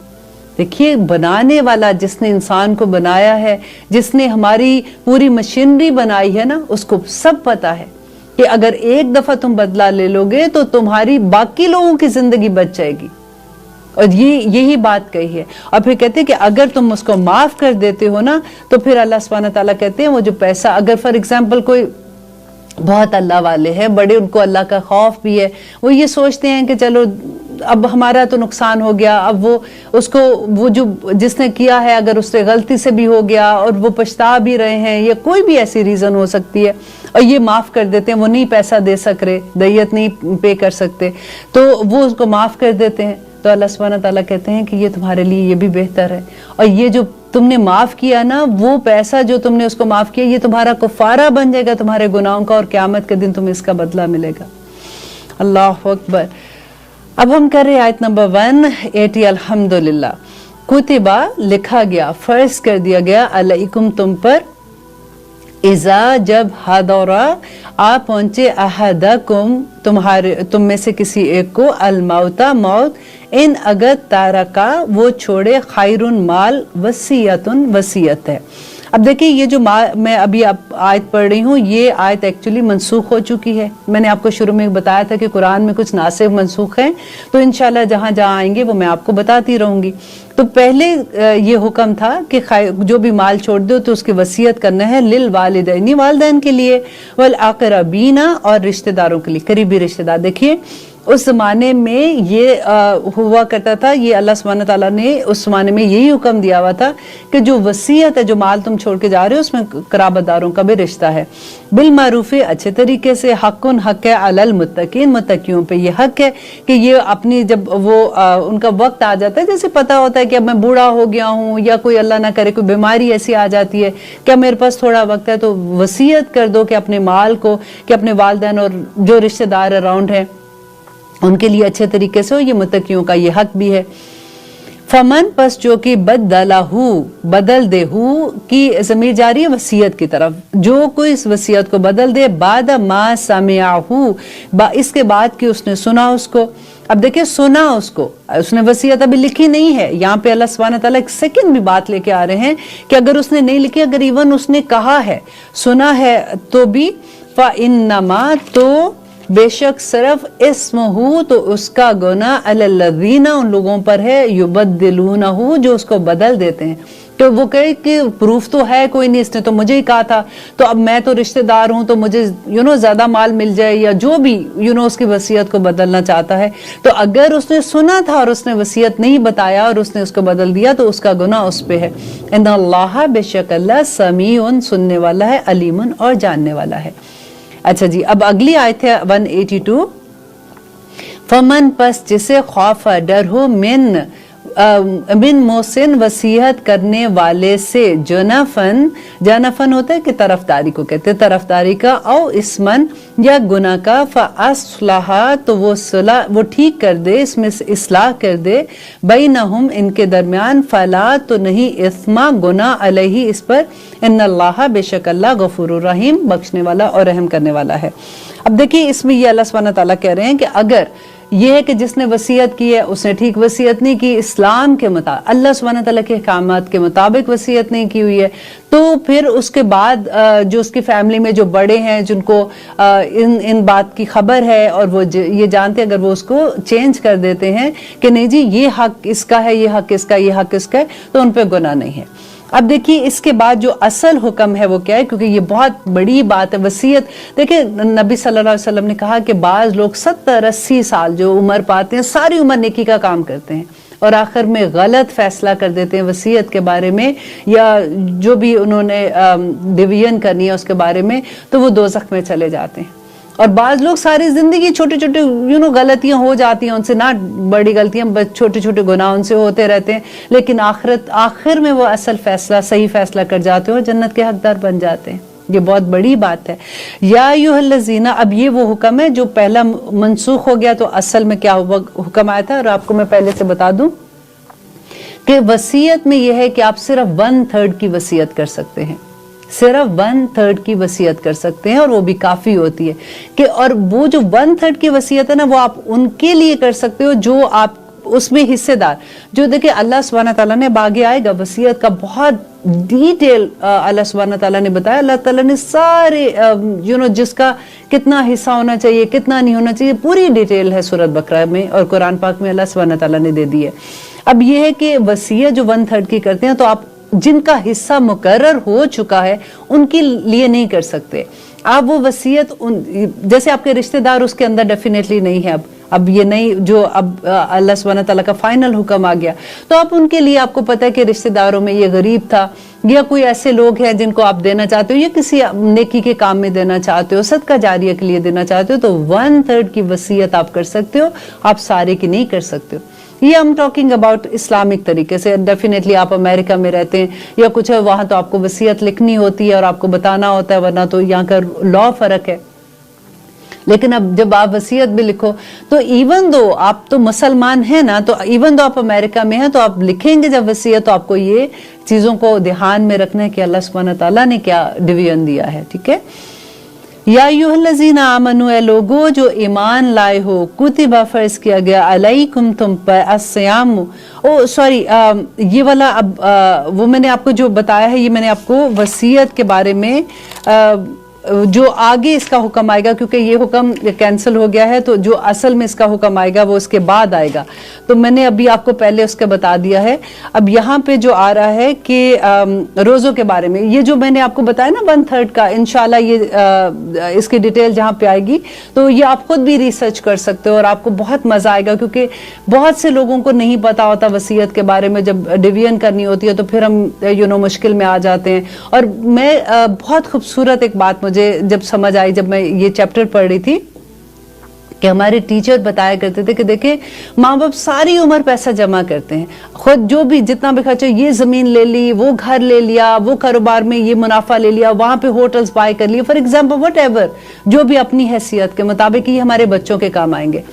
देखिए बनाने वाला जिसने इंसान को बनाया है, जिसने हमारी पूरी मशीनरी बनाई है ना, उसको सब पता है कि अगर एक दफा तुम बदला ले लोगे तो तुम्हारी बाकी लोगों की जिंदगी बच जाएगी। और यही बात कही है। और फिर कहते हैं कि अगर तुम उसको माफ कर देते हो ना, तो फिर अल्लाह सुब्हानहू व तआला कहते हैं वो जो पैसा, अगर फॉर एग्जाम्पल कोई बहुत अल्लाह वाले हैं, बड़े, उनको अल्लाह का खौफ भी है, वो ये सोचते हैं कि चलो अब हमारा तो नुकसान हो गया, अब वो जो जिसने किया है अगर उससे गलती से भी हो गया और वो पछता भी रहे हैं, या कोई भी ऐसी रीजन हो सकती है, और ये माफ कर देते हैं, वो नहीं पैसा दे सक रहे, दियत नहीं पे कर सकते, तो वो उसको माफ कर देते हैं। तो अल्लाह सुब्हानहू व तआला कहते हैं कि ये तुम्हारे लिए ये भी बेहतर है, और ये जो तुमने माफ किया ना, वो पैसा जो तुमने उसको माफ किया, ये तुम्हारा कुफारा बन जाएगा तुम्हारे गुनाहों का, और क़यामत के दिन तुम्हें इसका बदला मिलेगा। अल्लाहु अकबर। अब हम कर रहे आयत नंबर 180। अल्हम्दुलिल्लाह, कुतिबा, लिखा गया, फर्ज कर दिया गया, अलैकुम, तुम पर, इज़ा, जब, हदरा, आ पहुंचे, अहदकुम, तुम में से किसी एक को, अलमौता, मौत, इन, अगर, तारका, वो छोड़े, खैरुन, माल, वसीयतुन, वसीयत है। अब देखिए ये जो मैं अभी आयत पढ़ रही हूँ, ये आयत एक्चुअली मनसूख हो चुकी है। मैंने आपको शुरू में बताया था कि कुरान में कुछ नासिख मनसूख हैं, तो इंशाल्लाह जहाँ जहाँ आएंगे वो मैं आपको बताती रहूंगी। तो पहले ये हुक्म था कि जो भी माल छोड़ दो तो उसकी वसीयत करना है, लिल वालिदैन, वालिदैन के लिए, वल अक़रबीना, और रिश्तेदारों के लिए, करीबी रिश्तेदार। देखिए उस जमाने में ये हुआ करता था, ये अल्लाह सुब्हानहू व तआला ने उस जमाने में यही हुक्म दिया हुआ था कि जो वसीयत है, जो माल तुम छोड़ के जा रहे हो, उसमें कराबतदारों का भी रिश्ता है। बिल मारूफ, अच्छे तरीके से, हक़ुन, हक है, अलल मुत्तकीन, मुत्तकियों पे ये हक है कि ये अपनी, जब वो उनका वक्त आ जाता है, जैसे पता होता है कि अब मैं बूढ़ा हो गया हूँ, या कोई अल्लाह ना करे कोई बीमारी ऐसी आ जाती है, क्या मेरे पास थोड़ा वक्त है, तो वसीयत कर दो कि अपने माल को, कि अपने वालिदैन और जो रिश्तेदार अराउंड है उनके लिए अच्छे तरीके से हो, ये मुत्तकियों का ये हक भी है। फमन पस जो कि बदलहू बदल दे हु की ज़मीर जारी है वसीयत की तरफ, जो कोई इस वसीयत को बदल दे बाद मा समिअहू इसके बाद कि उसने सुना उसको। अब देखिए सुना उसको, उसने वसीयत अभी लिखी नहीं है। यहाँ पे अल्लाह सुब्हानहू व तआला एक सेकंड भी बात लेके आ रहे हैं कि अगर उसने नहीं लिखी, अगर इवन उसने कहा है सुना है तो भी फ़इन्नमा तो बेशक सिर्फ इस्महू तो उसका गुनाह अलल्लज़ीना उन लोगों पर है युबद्दिलूनहू जो उसको बदल देते हैं। तो वो कहे कि प्रूफ तो है कोई नहीं, इसने तो मुझे ही कहा था, तो अब मैं तो रिश्तेदार हूं तो मुझे ज्यादा माल मिल जाए, या जो भी उसकी वसीयत को बदलना चाहता है। तो अगर उसने सुना था और उसने वसीयत नहीं बताया और उसने उसको बदल दिया तो उसका गुनाह उस पे है। इन्नल्लाह बेशक अल्लाह समीउन सुनने वाला है, अलीमुन और जानने वाला है। अच्छा जी, अब अगली आयत है 182। फमन पस जिसे खौफ डर हो मिन मोहसिन वसीयत करने वाले से, जनफन होता है कि तरफदारी को कहते हैं, तरफदारी का, औ इस्मन या गुनाह का, फ़अस्लहा तो वो ठीक कर दे, इसमें से इस्लाह कर दे, बैनहुम इनके दरमियान, फला तो नहीं इस्मा गुनाह अलैहि इस पर, इन्नल्लाह बेशक अल्लाह गफूरुर रहीम बख्शने वाला और रहम करने वाला है। अब देखिए इसमें ये अल्लाह सुब्हानहू व तआला कह रहे हैं कि अगर ये है कि जिसने वसीयत की है उसने ठीक वसीयत नहीं की, इस्लाम के मुताबिक अल्लाह सुब्हानहू व तआला के अहकामात के मुताबिक वसीयत नहीं की हुई है, तो फिर उसके बाद जो उसकी फैमिली में जो बड़े हैं जिनको इन बात की खबर है और वो ये जानते हैं, अगर वो उसको चेंज कर देते हैं कि नहीं जी ये हक इसका है, ये हक इसका, ये हक इसका है, तो उन पर गुनाह नहीं है। अब देखिए इसके बाद जो असल हुक्म है वो क्या है, क्योंकि ये बहुत बड़ी बात है वसीयत। देखिए नबी सल्लल्लाहु अलैहि वसल्लम ने कहा कि बाज लोग 70-80 साल जो उम्र पाते हैं, सारी उम्र नेकी का काम करते हैं और आखिर में गलत फैसला कर देते हैं वसीयत के बारे में, या जो भी उन्होंने डिवीजन करनी है उसके बारे में, तो वो दोज़ख में चले जाते हैं। और बाज लोग सारी जिंदगी छोटे छोटे गलतियां हो जाती हैं उनसे, ना बड़ी गलतियां, बस छोटे छोटे गुनाह उनसे होते रहते हैं, लेकिन आखिर में वो असल फैसला, सही फैसला कर जाते हैं और जन्नत के हकदार बन जाते हैं। ये बहुत बड़ी बात है। या अय्युहल्लज़ीना, अब ये वो हुक्म है जो पहला मनसूख हो गया, तो असल में क्या हुक्म आया था, और आपको मैं पहले से बता दूं कि वसीयत में यह है कि आप सिर्फ 1/3 की वसीयत कर सकते हैं, सिर्फ 1/3 की वसीयत कर सकते हैं, और वो भी काफी होती है कि, और वो जो 1/3 की वसीयत है ना, वो आप उनके लिए कर सकते हो जो आप उसमें हिस्सेदार, जो देखिए अल्लाह सुब्हानहू व तआला ने आगे आएगा वसीयत का बहुत डिटेल अल्लाह सुब्हानहू व तआला ने बताया। अल्लाह ताला ने सारे जिसका कितना हिस्सा होना चाहिए, कितना नहीं होना चाहिए, पूरी डिटेल है सूरत बकरा में और कुरान पाक में अल्लाह सुब्हानहू व तआला ने दे दी है। अब ये है कि वसीयत जो 1/3 की करते हैं, तो आप जिनका हिस्सा मुकर्रर हो चुका है उनके लिए नहीं कर सकते आप वो वसीयत। जैसे आपके रिश्तेदार उसके अंदर डेफिनेटली नहीं है, अब ये नहीं जो अब अल्लाह सुब्हानहू व तआला का फाइनल हुक्म आ गया, तो आप उनके लिए, आपको पता है कि रिश्तेदारों में ये गरीब था, या कोई ऐसे लोग हैं जिनको आप देना चाहते हो, या किसी नेकी के काम में देना चाहते हो, सदका जारिया के लिए देना चाहते हो, तो 1/3 की वसीयत आप कर सकते हो, आप सारे की नहीं कर सकते हो। ये हम टॉकिंग अबाउट इस्लामिक तरीके से। डेफिनेटली आप अमेरिका में रहते हैं या कुछ है, वहां तो आपको वसीयत लिखनी होती है और आपको बताना होता है, वरना तो यहाँ का लॉ फर्क है। लेकिन अब जब आप वसीयत भी लिखो, तो इवन दो आप तो मुसलमान हैं ना, तो इवन दो आप अमेरिका में हैं, तो आप लिखेंगे जब वसीयत, तो आपको ये चीजों को ध्यान में रखना है कि अल्लाह सुब्हानहू व तआला ने क्या डिवीजन दिया है। ठीक है। या अय्युहल्लज़ीना आमनू, ए लोगो जो ईमान लाए हो, कुतिबा फर्ज किया गया, अलैकुम तुम पर, अस्सियाम, ओ सॉरी ये वाला अब वो मैंने आपको जो बताया है, ये मैंने आपको वसीयत के बारे में जो आगे इसका हुक्म आएगा, क्योंकि ये हुक्म कैंसिल हो गया है, तो जो असल में इसका हुक्म आएगा वो उसके बाद आएगा, तो मैंने अभी आपको पहले उसके बता दिया है। अब यहाँ पे जो आ रहा है कि रोज़ों के बारे में, ये जो मैंने आपको बताया ना 1/3 का, इंशाल्लाह ये इसकी डिटेल जहाँ पे आएगी तो ये आप खुद भी रिसर्च कर सकते हो और आपको बहुत मज़ा आएगा, क्योंकि बहुत से लोगों को नहीं पता होता वसीयत के बारे में। जब डिवीजन करनी होती है तो फिर हम मुश्किल में आ जाते हैं। और मैं बहुत खूबसूरत एक बात मुझे जब समझ आई, जब मैं ये चैप्टर पढ़ रही थी, कि हमारे टीचर बताया करते थे कि देखें माँ बाप सारी उम्र पैसा जमा करते हैं, खुद जो भी जितना भी खर्चा, ये जमीन ले ली, वो घर ले लिया, वो कारोबार में ये मुनाफा ले लिया, वहां पे होटल्स बाय कर लिए, फॉर एग्जाम्पल वट एवर, जो भी अपनी हैसियत के मुताबिक ये हमारे बच्चों के काम आएंगे।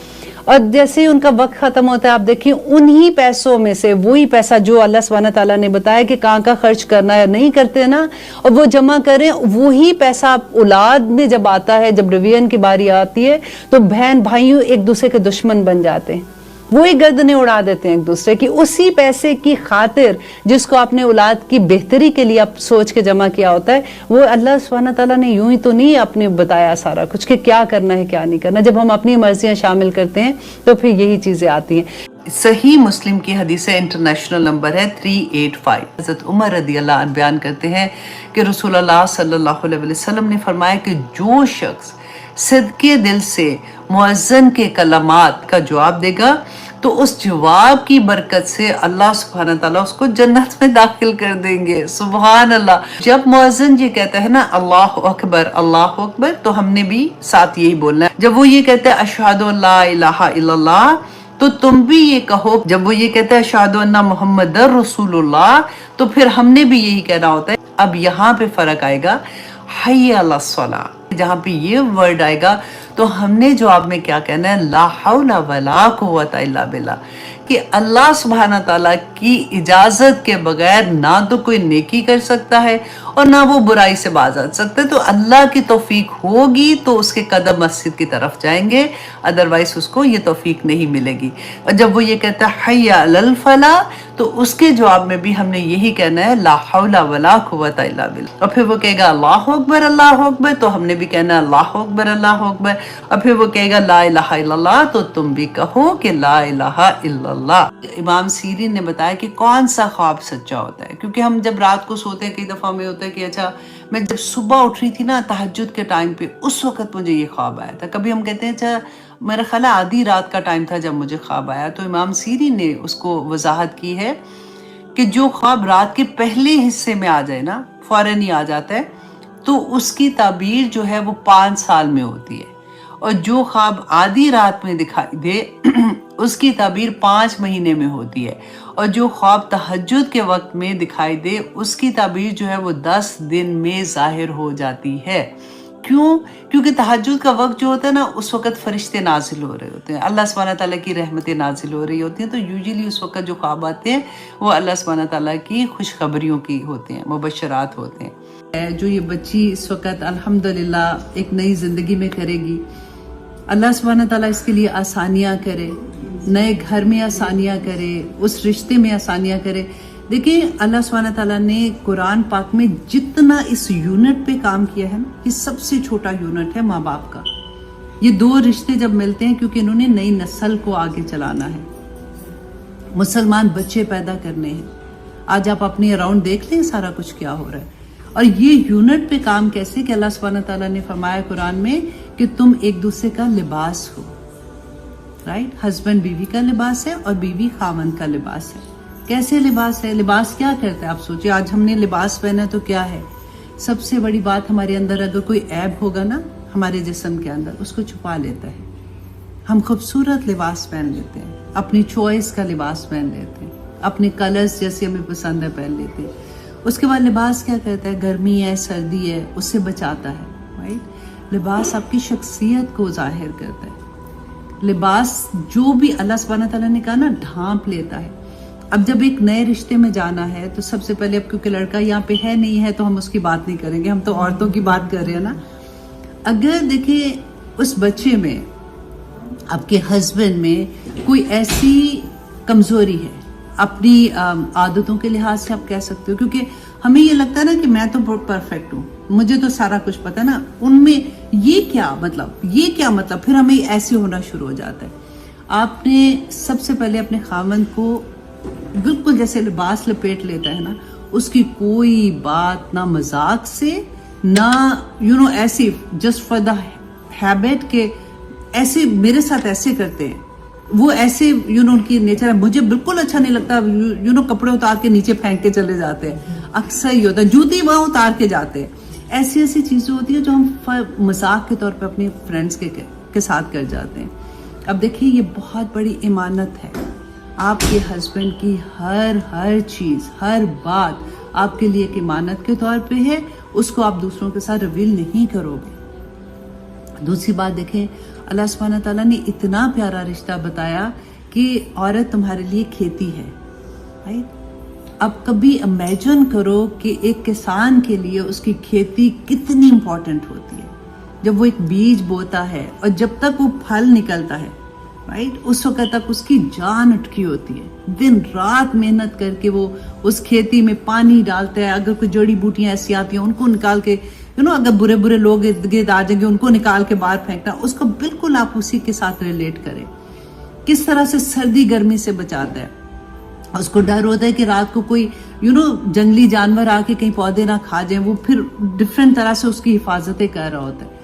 اور جیسے ہی ان کا وقت ختم ہوتا ہے آپ دیکھیں انہی پیسوں میں سے وہی پیسہ جو اللہ سبحانہ تعالیٰ نے بتایا کہ کہاں کا خرچ کرنا ہے نہیں کرتے نا، اور وہ جمع کریں، وہی پیسہ اولاد میں جب آتا ہے، جب ریویژن کی باری آتی ہے تو بہن بھائیوں ایک دوسرے کے دشمن بن جاتے ہیں، وہی گردنیں اڑا دیتے ہیں ایک دوسرے کی، اسی پیسے کی خاطر جس کو آپ نے اولاد کی بہتری کے لیے آپ سوچ کے جمع کیا ہوتا ہے، وہ اللہ سبحانہ تعالیٰ نے یوں ہی تو نہیں اپنے بتایا سارا کچھ کہ کیا کرنا ہے کیا نہیں کرنا۔ جب ہم اپنی مرضیاں شامل کرتے ہیں تو پھر یہی چیزیں آتی ہیں۔ صحیح مسلم کی حدیث ہے، انٹرنیشنل نمبر ہے 385۔ حضرت عمر رضی اللہ عنہ بیان کرتے ہیں کہ رسول اللہ صلی اللہ علیہ وسلم نے فرمایا کہ جو شخص صدقے دل سے مؤذن کے کلمات کا جواب دے گا تو اس جواب کی برکت سے اللہ سبحانہ تعالیٰ اس کو جنت میں داخل کر دیں گے۔ سبحان اللہ۔ جب مؤذن یہ کہتا ہے نا اللہ اکبر تو ہم نے بھی ساتھ یہی بولنا ہے۔ جب وہ یہ کہتا ہے اشہد ان لا الہ الا اللہ تو تم بھی یہ کہو۔ جب وہ یہ کہتا ہے اشہد ان محمد رسول اللہ تو پھر ہم نے بھی یہی کہنا ہوتا ہے۔ اب یہاں پہ فرق آئے گا، حی علی الصلاۃ، جہاں پہ یہ ورڈ آئے گا تو ہم نے جواب میں کیا کہنا ہے، لا حول ولا قوت الا باللہ، کہ اللہ سبحانہ تعالیٰ کی اجازت کے بغیر نہ تو کوئی نیکی کر سکتا ہے اور نہ وہ برائی سے باز آ سکتا ہے، تو اللہ کی توفیق ہوگی تو اس کے قدم مسجد کی طرف جائیں گے، ادروائز اس کو یہ توفیق نہیں ملے گی۔ اور جب وہ یہ کہتا ہے حی علی الفلاح تو اس کے جواب میں بھی ہم نے یہی کہنا ہے لا حول ولا قوت الا باللہ۔ اور پھر وہ کہے گا اللہ اکبر تو ہم نے بھی کہنا ہے اللہ اکبر، اور پھر وہ کہے گا لا الہ الا اللہ تو تم بھی کہو کہ لا الہ الا اللہ۔ امام سیرین نے بتایا کہ کون سا خواب سچا ہوتا ہے، کیونکہ ہم جب رات کو سوتے ہیں کئی دفعہ میں ہوتا ہے کہ اچھا میں جب صبح اٹھ رہی تھی نا تہجد کے ٹائم پہ اس وقت مجھے یہ خواب آیا تھا، کبھی ہم کہتے ہیں اچھا میرا خیال ہے آدھی رات کا ٹائم تھا جب مجھے خواب آیا، تو امام سیرین نے اس کو وضاحت کی ہے کہ جو خواب رات کے پہلے حصے میں آ جائے نا، فوراً ہی آ جاتا ہے، تو اس کی تعبیر جو ہے وہ 5 سال میں ہوتی ہے، اور جو خواب آدھی رات میں دکھائی دے اس کی تعبیر 5 مہینے میں ہوتی ہے، اور جو خواب تہجد کے وقت میں دکھائی دے اس کی تعبیر جو ہے وہ 10 دن میں ظاہر ہو جاتی ہے۔ کیوں؟ کیونکہ تہجد کا وقت جو ہوتا ہے نا اس وقت فرشتے نازل ہو رہے ہوتے ہیں، اللہ سبحانہ تعالیٰ کی رحمتیں نازل ہو رہی ہوتی ہیں، تو یوزلی اس وقت جو خواب آتے ہیں وہ اللہ سبحانہ تعالیٰ کی خوشخبریوں کی ہوتے ہیں، مبشرات ہوتے ہیں۔ جو یہ بچی اس وقت الحمدللہ ایک نئی زندگی میں کرے گی، اللہ سبحانہ تعالیٰ اس کے لیے آسانیاں کرے، نئے گھر میں آسانیاں کرے، اس رشتے میں آسانیاں کرے۔ دیکھیں اللہ سبحانہ تعالیٰ نے قرآن پاک میں جتنا اس یونٹ پہ کام کیا ہے نا، یہ سب سے چھوٹا یونٹ ہے ماں باپ کا۔ یہ 2 رشتے جب ملتے ہیں کیونکہ انہوں نے نئی نسل کو آگے چلانا ہے، مسلمان بچے پیدا کرنے ہیں۔ آج آپ اپنے اراؤنڈ دیکھ لیں سارا کچھ کیا ہو رہا ہے، اور یہ یونٹ پہ کام کیسے کہ اللہ سبحانہ تعالیٰ نے فرمایا قرآن میں کہ تم ایک دوسرے کا لباس ہو، رائٹ؟ ہسبینڈ بیوی کا لباس ہے اور بیوی خاوند کا لباس ہے۔ کیسے لباس ہے؟ لباس کیا کرتا ہے آپ سوچیں، آج ہم نے لباس پہنا تو کیا ہے؟ سب سے بڑی بات ہمارے اندر اگر کوئی عیب ہوگا نا ہمارے جسم کے اندر اس کو چھپا لیتا ہے۔ ہم خوبصورت لباس پہن لیتے ہیں، اپنی چوائس کا لباس پہن لیتے ہیں، اپنے کلرز جیسے ہمیں پسند ہے پہن لیتے ہیں۔ اس کے بعد لباس کیا کرتا ہے؟ گرمی ہے، سردی ہے، اس سے بچاتا ہے، رائٹ؟ لباس آپ کی شخصیت کو ظاہر کرتا ہے۔ لباس جو بھی اللہ سبحانہ تعالیٰ نے کہا نا ڈھانپ لیتا ہے۔ اب جب ایک نئے رشتے میں جانا ہے تو سب سے پہلے اب کیونکہ لڑکا یہاں پہ ہے نہیں ہے تو ہم اس کی بات نہیں کریں گے، ہم تو عورتوں کی بات کر رہے ہیں نا۔ اگر دیکھیں اس بچے میں آپ کے ہسبینڈ میں کوئی ایسی کمزوری ہے اپنی عادتوں کے لحاظ سے، آپ کہہ سکتے ہو، کیونکہ ہمیں یہ لگتا ہے نا کہ میں تو بہت پرفیکٹ ہوں، مجھے تو سارا کچھ پتا نا، ان میں یہ کیا مطلب پھر ہمیں ایسے ہونا شروع ہو جاتا ہے۔ آپ نے سب سے پہلے اپنے خاوند کو بالکل جیسے لباس لپیٹ لیتا ہے نا، اس کی کوئی بات نہ مذاق سے نہ ایسی جسٹ فار دا ہیبٹ کہ ایسے میرے ساتھ ایسے کرتے ہیں، وہ ایسے ان کی نیچر ہے، مجھے بالکل اچھا نہیں لگتا، کپڑے اتار کے نیچے پھینک کے چلے جاتے ہیں، اکثر ہی ہوتا ہے، جوتی وہاں اتار کے جاتے ہیں۔ ایسی چیزیں ہوتی ہیں جو ہم مذاق کے طور پہ اپنے فرینڈس کے ساتھ کر جاتے ہیں۔ اب دیکھیے یہ بہت بڑی امانت ہے، آپ کے ہسبینڈ کی ہر چیز، ہر بات آپ کے لیے ایک امانت کے طور پہ ہے، اس کو آپ دوسروں کے ساتھ ریویل نہیں کرو گے۔ दूसरी बात देखें, अल्लाह सुब्हानहू तआला ने इतना प्यारा रिश्ता बताया कि औरत तुम्हारे लिए खेती है, राइट। अब कभी इमेजिन करो कि एक किसान के लिए उसकी खेती कितनी इंपॉर्टेंट होती है। जब वो एक बीज बोता है और जब तक वो फल निकलता है, राइट, उस वक्त तक उसकी जान उठकी होती है। दिन रात मेहनत करके वो उस खेती में पानी डालता है। अगर कोई जड़ी बूटियां ऐसी आती हैं उनको निकाल के अगर बुरे बुरे लोग इर्द गिर्द आ जाएंगे उनको निकाल के बाहर फेंकना, उसको बिल्कुल आप उसी के साथ रिलेट करें। किस तरह से सर्दी गर्मी से बचाता है। उसको डर होता है कि रात को कोई जंगली जानवर आके कहीं पौधे ना खा जाए, वो फिर डिफरेंट तरह से उसकी हिफाजतें कर रहा होता है।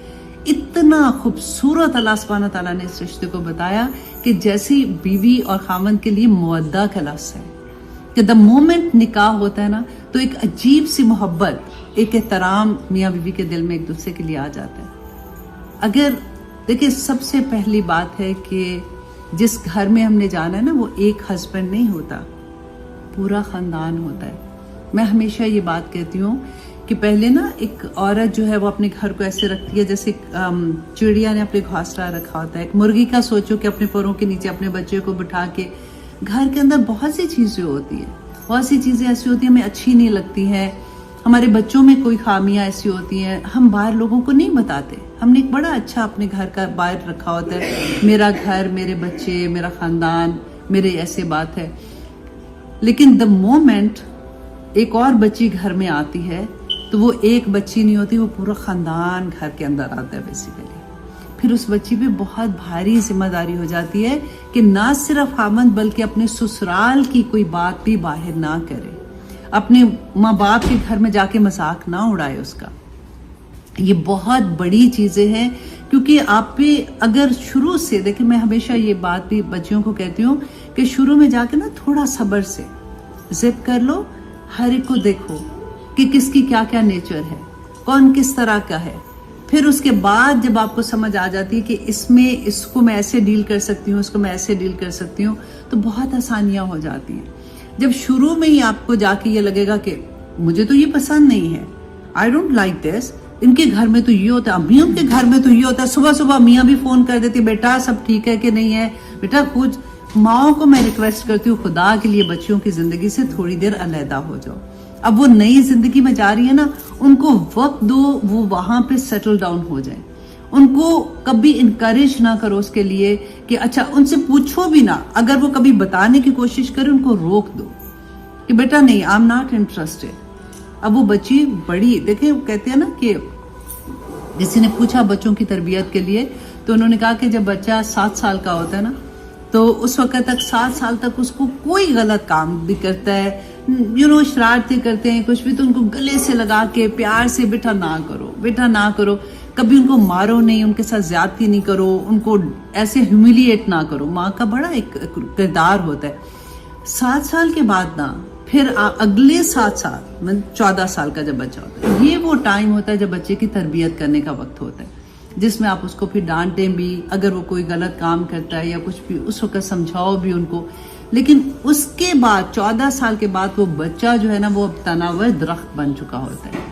इतना खूबसूरत अल्लाह सुब्हानहू तआला ने इस रिश्ते को बताया कि जैसी बीवी और खामन के लिए मुवद्दा का लफ्ज़ है कि द मोमेंट निकाह होता है ना, तो एक अजीब सी मोहब्बत, एक एहतराम मियाँ बीवी के दिल में एक दूसरे के लिए आ जाता है। अगर देखिए, सबसे पहली बात है कि जिस घर में हमने जाना है ना, वो एक हस्बैंड नहीं होता, पूरा खानदान होता है। मैं हमेशा ये बात कहती हूँ कि पहले ना एक औरत जो है वो अपने घर को ऐसे रखती है जैसे चिड़िया ने अपने घोंसला रखा होता है। एक मुर्गी का सोचो कि अपने पैरों के नीचे अपने बच्चे को बिठा के, घर के अंदर बहुत सी चीजें होती है, बहुत सी चीजें ऐसी होती हैं हमें अच्छी नहीं लगती हैं, हमारे बच्चों में कोई खामियां ऐसी होती हैं, हम बाहर लोगों को नहीं बताते। हमने एक बड़ा अच्छा अपने घर का बाहर रखा होता है, मेरा घर, मेरे बच्चे, मेरा खानदान, मेरे ऐसे बात है। लेकिन द मोमेंट एक और बच्ची घर में आती है तो वो एक बच्ची नहीं होती, वो पूरा खानदान घर के अंदर आता है बेसिकली। फिर उस बच्ची पे बहुत भारी जिम्मेदारी हो जाती है कि ना सिर्फ खामद बल्कि अपने ससुराल की कोई बात भी बाहर ना करे, अपने माँ बाप के घर में जाके मजाक ना उड़ाए उसका। ये बहुत बड़ी चीजें हैं, क्योंकि आप पे अगर शुरू से देखिए, मैं हमेशा ये बात भी बच्चियों को कहती हूँ कि शुरू में जाके ना थोड़ा सब्र से जिद कर लो, हर एक को देखो कि किसकी क्या क्या नेचर है, कौन किस तरह का है। फिर उसके बाद जब आपको समझ आ जाती है कि इसमें इसको मैं ऐसे डील कर सकती हूँ, इसको मैं ऐसे डील कर सकती हूँ, तो बहुत आसानियां हो जाती हैं। जब शुरू में ही आपको जाके ये लगेगा कि मुझे तो ये पसंद नहीं है, आई डोंट लाइक दिस, इनके घर में तो ये होता है, अम्मियों के घर में तो ये होता है, सुबह सुबह मियाँ भी फोन कर देती, बेटा सब ठीक है कि नहीं है, बेटा कुछ। माओ को मैं रिक्वेस्ट करती हूँ, खुदा के लिए बच्चियों की जिंदगी से थोड़ी देर अलहदा हो जाओ। अब वो नई जिंदगी में जा रही है ना, उनको वक्त दो, वो वहां पे सेटल डाउन हो जाए। उनको कभी इनकरेज ना करो उसके लिए कि अच्छा, उनसे पूछो भी ना, अगर वो कभी बताने की कोशिश करे उनको रोक दो कि बेटा नहीं, आई एम नॉट इंटरेस्टेड। अब वो बच्ची बड़ी, देखे कहते हैं ना कि किसी ने पूछा बच्चों की तरबियत के लिए, तो उन्होंने कहा कि जब बच्चा 7 साल का होता है ना, तो उस वक्त तक 7 साल तक उसको कोई गलत काम भी करता है, शरारतें करते हैं कुछ भी, तो उनको गले से लगा के प्यार से बेटा ना करो, बेटा ना करो, कभी उनको मारो नहीं, उनके साथ ज्यादती नहीं करो, उनको ऐसे ह्यूमिलिएट ना करो। माँ का बड़ा एक किरदार होता है। 7 साल के बाद ना फिर अगले 7 साल, मतलब 14 साल का जब बच्चा होता है, ये वो टाइम होता है जब बच्चे की तरबियत करने का वक्त होता है, जिसमें आप उसको फिर डांटें भी, अगर वो कोई गलत काम करता है या कुछ भी, उस वक्त समझाओ भी उनको। लेकिन उसके बाद 14 साल के बाद वो बच्चा जो है ना, वो अब तनावर दरख्त बन चुका होता है,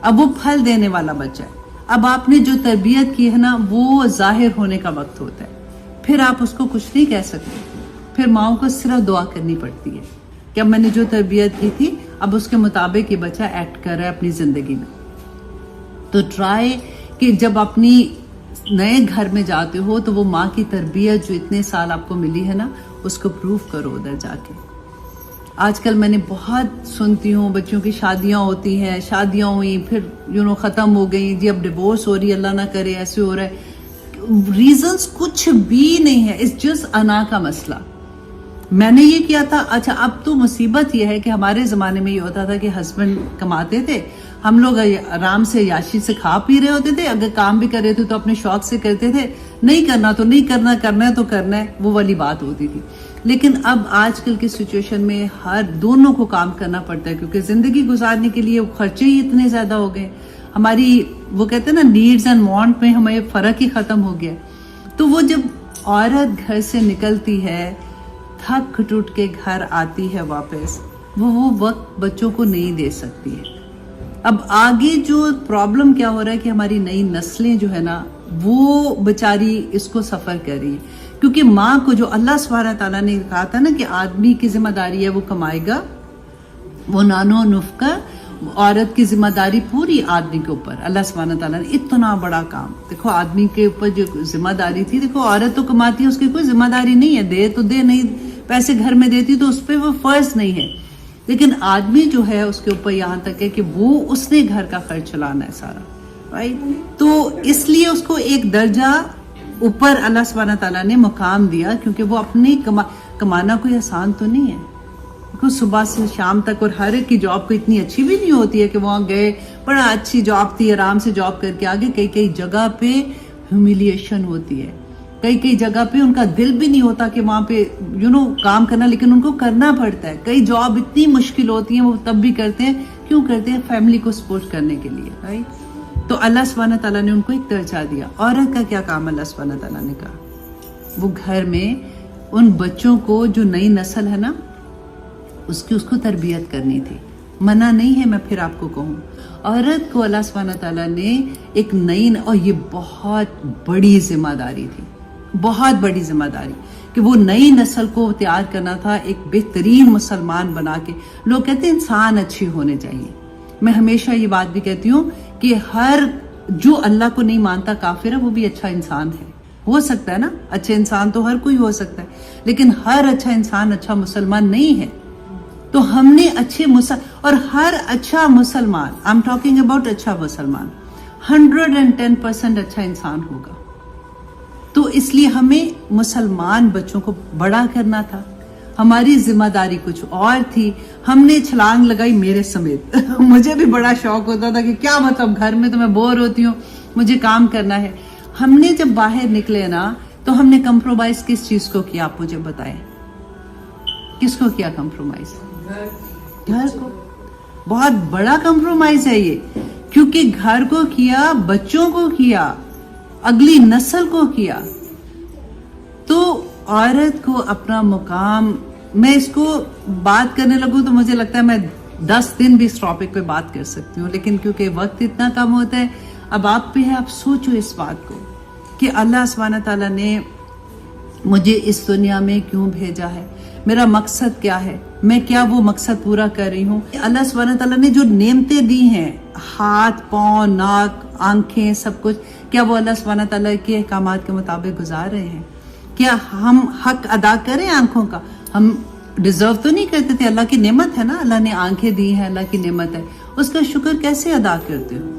अब वो फल देने वाला बच्चा है। अब आपने जो तरबियत की है ना, वो जाहिर होने का वक्त होता है। फिर आप उसको कुछ नहीं कह सकते, फिर माओ को सिर्फ दुआ करनी पड़ती है कि अब मैंने जो तरबियत की थी, अब उसके मुताबिक ये बच्चा एक्ट कर रहा है अपनी जिंदगी में। तो ट्राई कि जब अपनी नए घर में जाते हो तो वो माँ की तरबियत जो इतने साल आपको मिली है ना, उसको प्रूव करो उधर जाके। आजकल मैंने बहुत सुनती हूँ, बच्चों की शादियां होती हैं, शादियां हुई फिर खत्म हो गई जी, अब डिवोर्स हो रही है, अल्लाह ना करे ऐसे हो रहा है। रीजंस कुछ भी नहीं है, इट्स जस्ट अना का मसला। मैंने ये किया था, अच्छा अब तो मुसीबत ये है कि हमारे ज़माने में ये होता था कि हस्बैंड कमाते थे, हम लोग आराम से याशी से खा पी रहे होते थे, अगर काम भी कर रहे थे तो अपने शौक से करते थे, नहीं करना तो नहीं करना, करना है तो करना है, वो वाली बात होती थी। लेकिन अब आजकल की सिचुएशन में हर दोनों को काम करना पड़ता है, क्योंकि ज़िंदगी गुजारने के लिए खर्चे ही इतने ज़्यादा हो गए। हमारी वो कहते हैं ना, नीड्स एंड वांट में हमें फ़र्क ही ख़त्म हो गया। तो वो जब औरत घर से निकलती है, थक टूट के घर आती है वापस, वो वक्त बच्चों को नहीं दे सकती है। अब आगे जो प्रॉब्लम क्या हो रहा है कि हमारी नई नस्लें जो है ना, وہ بیچاری اس کو سفر کر رہی ہے. کیونکہ ماں کو جو اللہ سبحانہ تعالیٰ نے کہا تھا نا کہ آدمی کی ذمہ داری ہے وہ کمائے گا، وہ نانو نفقہ، عورت کی ذمہ داری پوری آدمی کے اوپر. اللہ سبحانہ تعالیٰ نے اتنا بڑا کام، دیکھو آدمی کے اوپر جو ذمہ داری تھی، دیکھو عورت تو کماتی ہے، اس کی کوئی ذمہ داری نہیں ہے، دے تو دے، نہیں پیسے گھر میں دیتی تو اس پہ وہ فرض نہیں ہے. لیکن آدمی جو ہے اس کے اوپر یہاں تک ہے کہ وہ اس نے گھر کا خرچ چلانا ہے سارا، رائٹ. تو اس لیے اس کو ایک درجہ اوپر اللہ سبحانہ تعالیٰ نے مقام دیا، کیونکہ وہ اپنی کمانا کوئی آسان تو نہیں ہے. صبح سے شام تک، اور ہر ایک کی جاب کو اتنی اچھی بھی نہیں ہوتی ہے کہ وہاں گئے، بڑا اچھی جاب تھی، آرام سے جاب کر کے آگے. کئی جگہ پہ ہیوملیشن ہوتی ہے، کئی جگہ پہ ان کا دل بھی نہیں ہوتا کہ وہاں پہ کام کرنا، لیکن ان کو کرنا پڑتا ہے. کئی جاب اتنی مشکل ہوتی ہیں وہ تب بھی کرتے ہیں. کیوں کرتے ہیں؟ فیملی کو سپورٹ کرنے کے لیے، رائٹ. تو اللہ سبحانہ تعالیٰ نے ان کو ایک درجہ دیا. عورت کا کیا کام اللہ سبحانہ تعالیٰ نے کہا؟ وہ گھر میں ان بچوں کو، جو نئی نسل ہے نا، اس کو تربیت کرنی تھی. منع نہیں ہے، میں پھر آپ کو کہوں، عورت کو اللہ سبحانہ تعالیٰ نے ایک نئی، اور یہ بہت بڑی ذمہ داری تھی، بہت بڑی ذمہ داری، کہ وہ نئی نسل کو تیار کرنا تھا ایک بہترین مسلمان بنا کے. لوگ کہتے ہیں انسان اچھی ہونے چاہیے. میں ہمیشہ یہ بات بھی کہتی ہوں کہ ہر جو اللہ کو نہیں مانتا کافر ہے، وہ بھی اچھا انسان ہے. ہو سکتا ہے نا، اچھے انسان تو ہر کوئی ہو سکتا ہے، لیکن ہر اچھا انسان اچھا مسلمان نہیں ہے. تو ہم نے اچھے اور ہر اچھا مسلمان، آئی ایم ٹاکنگ اباؤٹ اچھا مسلمان، 110% اچھا انسان ہوگا. تو اس لیے ہمیں مسلمان بچوں کو بڑا کرنا تھا. ہماری ذمہ داری کچھ اور تھی. ہم نے چھلانگ لگائی میرے سمیت. مجھے بھی بڑا شوق ہوتا تھا کہ کیا مطلب، گھر میں تو میں بور ہوتی ہوں، مجھے کام کرنا ہے. ہم نے جب باہر نکلے نا، تو ہم نے کمپرومائز کس چیز کو کیا؟ آپ مجھے بتائیں، کس کو کیا کمپرومائز؟ گھر کو. بہت بڑا کمپرومائز ہے یہ، کیونکہ گھر کو کیا، بچوں کو کیا، اگلی نسل کو کیا. تو عورت کو اپنا مقام، میں اس کو بات کرنے لگوں تو مجھے لگتا ہے میں 10 دن بھی اس ٹاپک پہ بات کر سکتی ہوں، لیکن کیونکہ وقت اتنا کم ہوتا ہے. اب آپ پہ ہے، آپ سوچو اس بات کو کہ اللہ سبحانہ تعالیٰ نے مجھے اس دنیا میں کیوں بھیجا ہے، میرا مقصد کیا ہے، میں کیا وہ مقصد پورا کر رہی ہوں. اللہ سبحانہ تعالیٰ نے جو نعمتیں دی ہیں، ہاتھ، پاؤں، ناک، آنکھیں، سب کچھ، کیا وہ اللہ سبحانہ تعالیٰ کے احکامات کے مطابق گزار رہے ہیں؟ کیا ہم حق ادا کریں آنکھوں کا؟ ہم ڈیزرو تو نہیں کرتے تھے، اللہ کی نعمت ہے نا، اللہ نے آنکھیں دی ہیں، اللہ کی نعمت ہے. اس کا شکر کیسے ادا کرتے ہو؟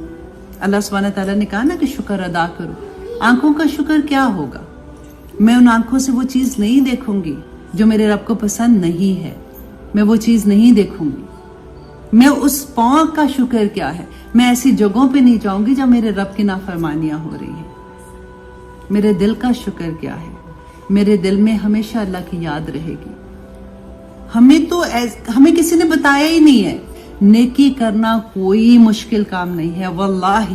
اللہ سبحانہ تعالیٰ نے کہا نا کہ شکر ادا کرو. آنکھوں کا شکر کیا ہوگا؟ میں ان آنکھوں سے وہ چیز نہیں دیکھوں گی جو میرے رب کو پسند نہیں ہے، میں وہ چیز نہیں دیکھوں گی. میں اس پاؤں کا شکر کیا ہے؟ میں ایسی جگہوں پہ نہیں جاؤں گی جہاں میرے رب کی نافرمانیاں ہو رہی ہیں. میرے دل کا شکر کیا ہے؟ میرے دل میں ہمیشہ اللہ کی یاد رہے گی. ہمیں کسی نے بتایا ہی نہیں ہے. نیکی کرنا کوئی مشکل کام نہیں ہے واللہ.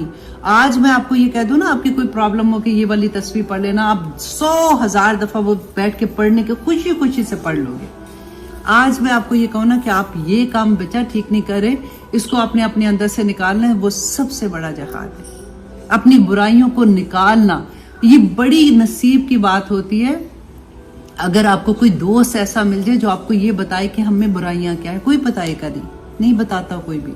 آج میں آپ کو یہ کہہ دوں نا، آپ کی کوئی پرابلم ہو کہ یہ والی تصویر پڑھ لینا، آپ 100,000 دفعہ وہ بیٹھ کے پڑھنے کے خوشی سے پڑھ لو گے. آج میں آپ کو یہ کہوں نا کہ آپ یہ کام بچہ ٹھیک نہیں کرے، اس کو اپنے اندر سے نکالنا ہے، وہ سب سے بڑا جہاد ہے. اپنی برائیوں کو نکالنا یہ بڑی نصیب کی بات ہوتی ہے. اگر آپ کو کوئی دوست ایسا مل جائے جو آپ کو یہ بتائے کہ ہم میں برائیاں کیا ہے. کوئی بتائے گا نہیں بتاتا کوئی بھی.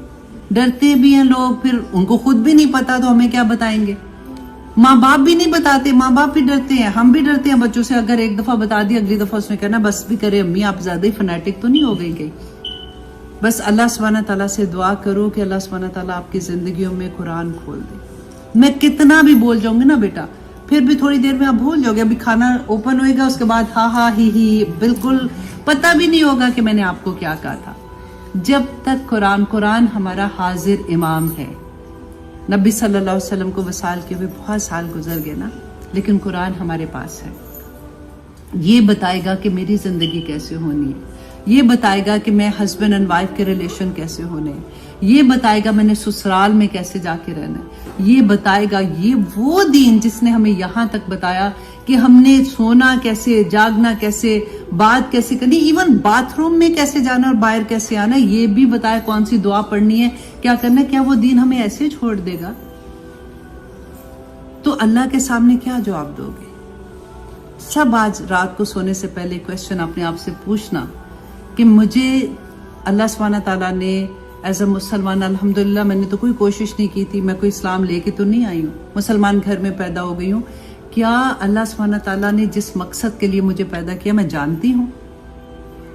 ڈرتے بھی ہیں لوگ، پھر ان کو خود بھی نہیں پتا تو ہمیں کیا بتائیں گے. ماں باپ بھی نہیں بتاتے، ماں باپ بھی ڈرتے ہیں، ہم بھی ڈرتے ہیں بچوں سے. اگر ایک دفعہ بتا دی، اگلی دفعہ اس نے کہنا بس بھی کرے امی، آپ زیادہ ہی فنیٹک تو نہیں ہو گئی کہیں. بس اللہ سبحانہ تعالیٰ سے دعا کرو کہ اللہ سبحانہ تعالیٰ آپ کی زندگیوں میں قرآن کھول دے. میں کتنا بھی بول جاؤں گی نا بیٹا، پھر بھی تھوڑی دیر میں آپ بھول جاؤ گے. ابھی کھانا اوپن ہوئے گا، اس کے بعد ہاں ہی بالکل پتہ بھی نہیں ہوگا کہ میں نے آپ کو کیا کہا تھا. جب تک قرآن ہمارا حاضر امام ہے. نبی صلی اللہ علیہ وسلم کو وصال کے ہوئے بہت سال گزر گئے نا، لیکن قرآن ہمارے پاس ہے. یہ بتائے گا کہ میری زندگی کیسے ہونی ہے، یہ بتائے گا کہ میں ہسبینڈ اینڈ وائف کے ریلیشن کیسے ہونے ہیں، یہ بتائے گا میں نے سسرال میں کیسے جا کے رہنا ہے، یہ بتائے گا. یہ وہ دین جس نے ہمیں یہاں تک بتایا کہ ہم نے سونا کیسے، جاگنا کیسے، بات کیسے کرنی، ایون باتھ روم میں کیسے جانا اور باہر کیسے آنا، یہ بھی بتایا. کون سی دعا پڑھنی ہے، کیا کرنا ہے. کیا وہ دین ہمیں ایسے چھوڑ دے گا؟ تو اللہ کے سامنے کیا جواب دو گے؟ سب آج رات کو سونے سے پہلے کویسچن اپنے آپ سے پوچھنا کہ مجھے اللہ سبحانہ تعالیٰ نے ایز اے مسلمان، الحمدللہ میں نے تو کوئی کوشش نہیں کی تھی، میں کوئی اسلام لے کے تو نہیں آئی ہوں، مسلمان گھر میں پیدا ہو گئی ہوں، کیا اللہ سبحانہ تعالیٰ نے جس مقصد کے لیے مجھے پیدا کیا میں جانتی ہوں؟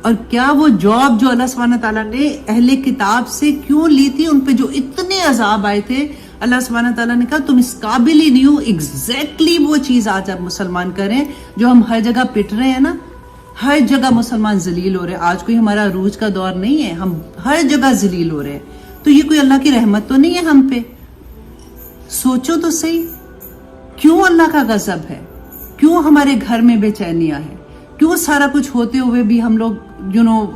اور کیا وہ جاب جو اللہ سبحانہ تعالیٰ نے اہل کتاب سے کیوں لی تھی، ان پہ جو اتنے عذاب آئے تھے، اللہ سبحانہ تعالیٰ نے کہا تم اس قابل ہی نہیں ہو ایگزیکٹلی وہ چیز آج آپ مسلمان کریں جو ہم ہر جگہ پٹ رہے ہیں نا، ہر جگہ مسلمان ذلیل ہو رہے ہیں۔ آج کوئی ہمارا عروج کا دور نہیں ہے، ہم ہر جگہ ذلیل ہو رہے ہیں، تو یہ کوئی اللہ کی رحمت تو نہیں ہے ہم پہ؟ سوچو تو صحیح، کیوں اللہ کا غضب ہے؟ کیوں ہمارے گھر میں بے چینیاں ہیں؟ کیوں سارا کچھ ہوتے ہوئے بھی ہم لوگ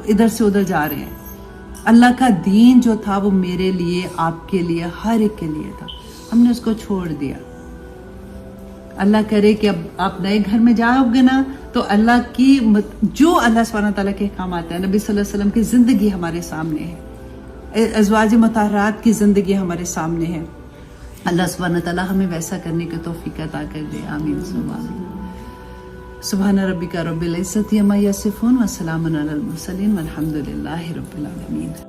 ادھر سے ادھر جا رہے ہیں؟ اللہ کا دین جو تھا وہ میرے لیے، آپ کے لیے، ہر ایک کے لیے تھا، ہم نے اس کو چھوڑ دیا۔ اللہ کرے کہ اب آپ نئے گھر میں جاؤ گے نا تو اللہ کی جو اللہ سبحانہ تعالیٰ کے احکامات ہیں، نبی صلی اللہ علیہ وسلم کی زندگی ہمارے سامنے ہے، ازواج مطہرات کی زندگی ہمارے سامنے ہے، اللہ سبحانہ تعالیٰ ہمیں ویسا کرنے کی توفیق عطا کر دے، آمین ثم آمین۔ سبحان ربک رب العزت عما یصفون وسلام علی المرسلین والحمد للہ رب العالمین۔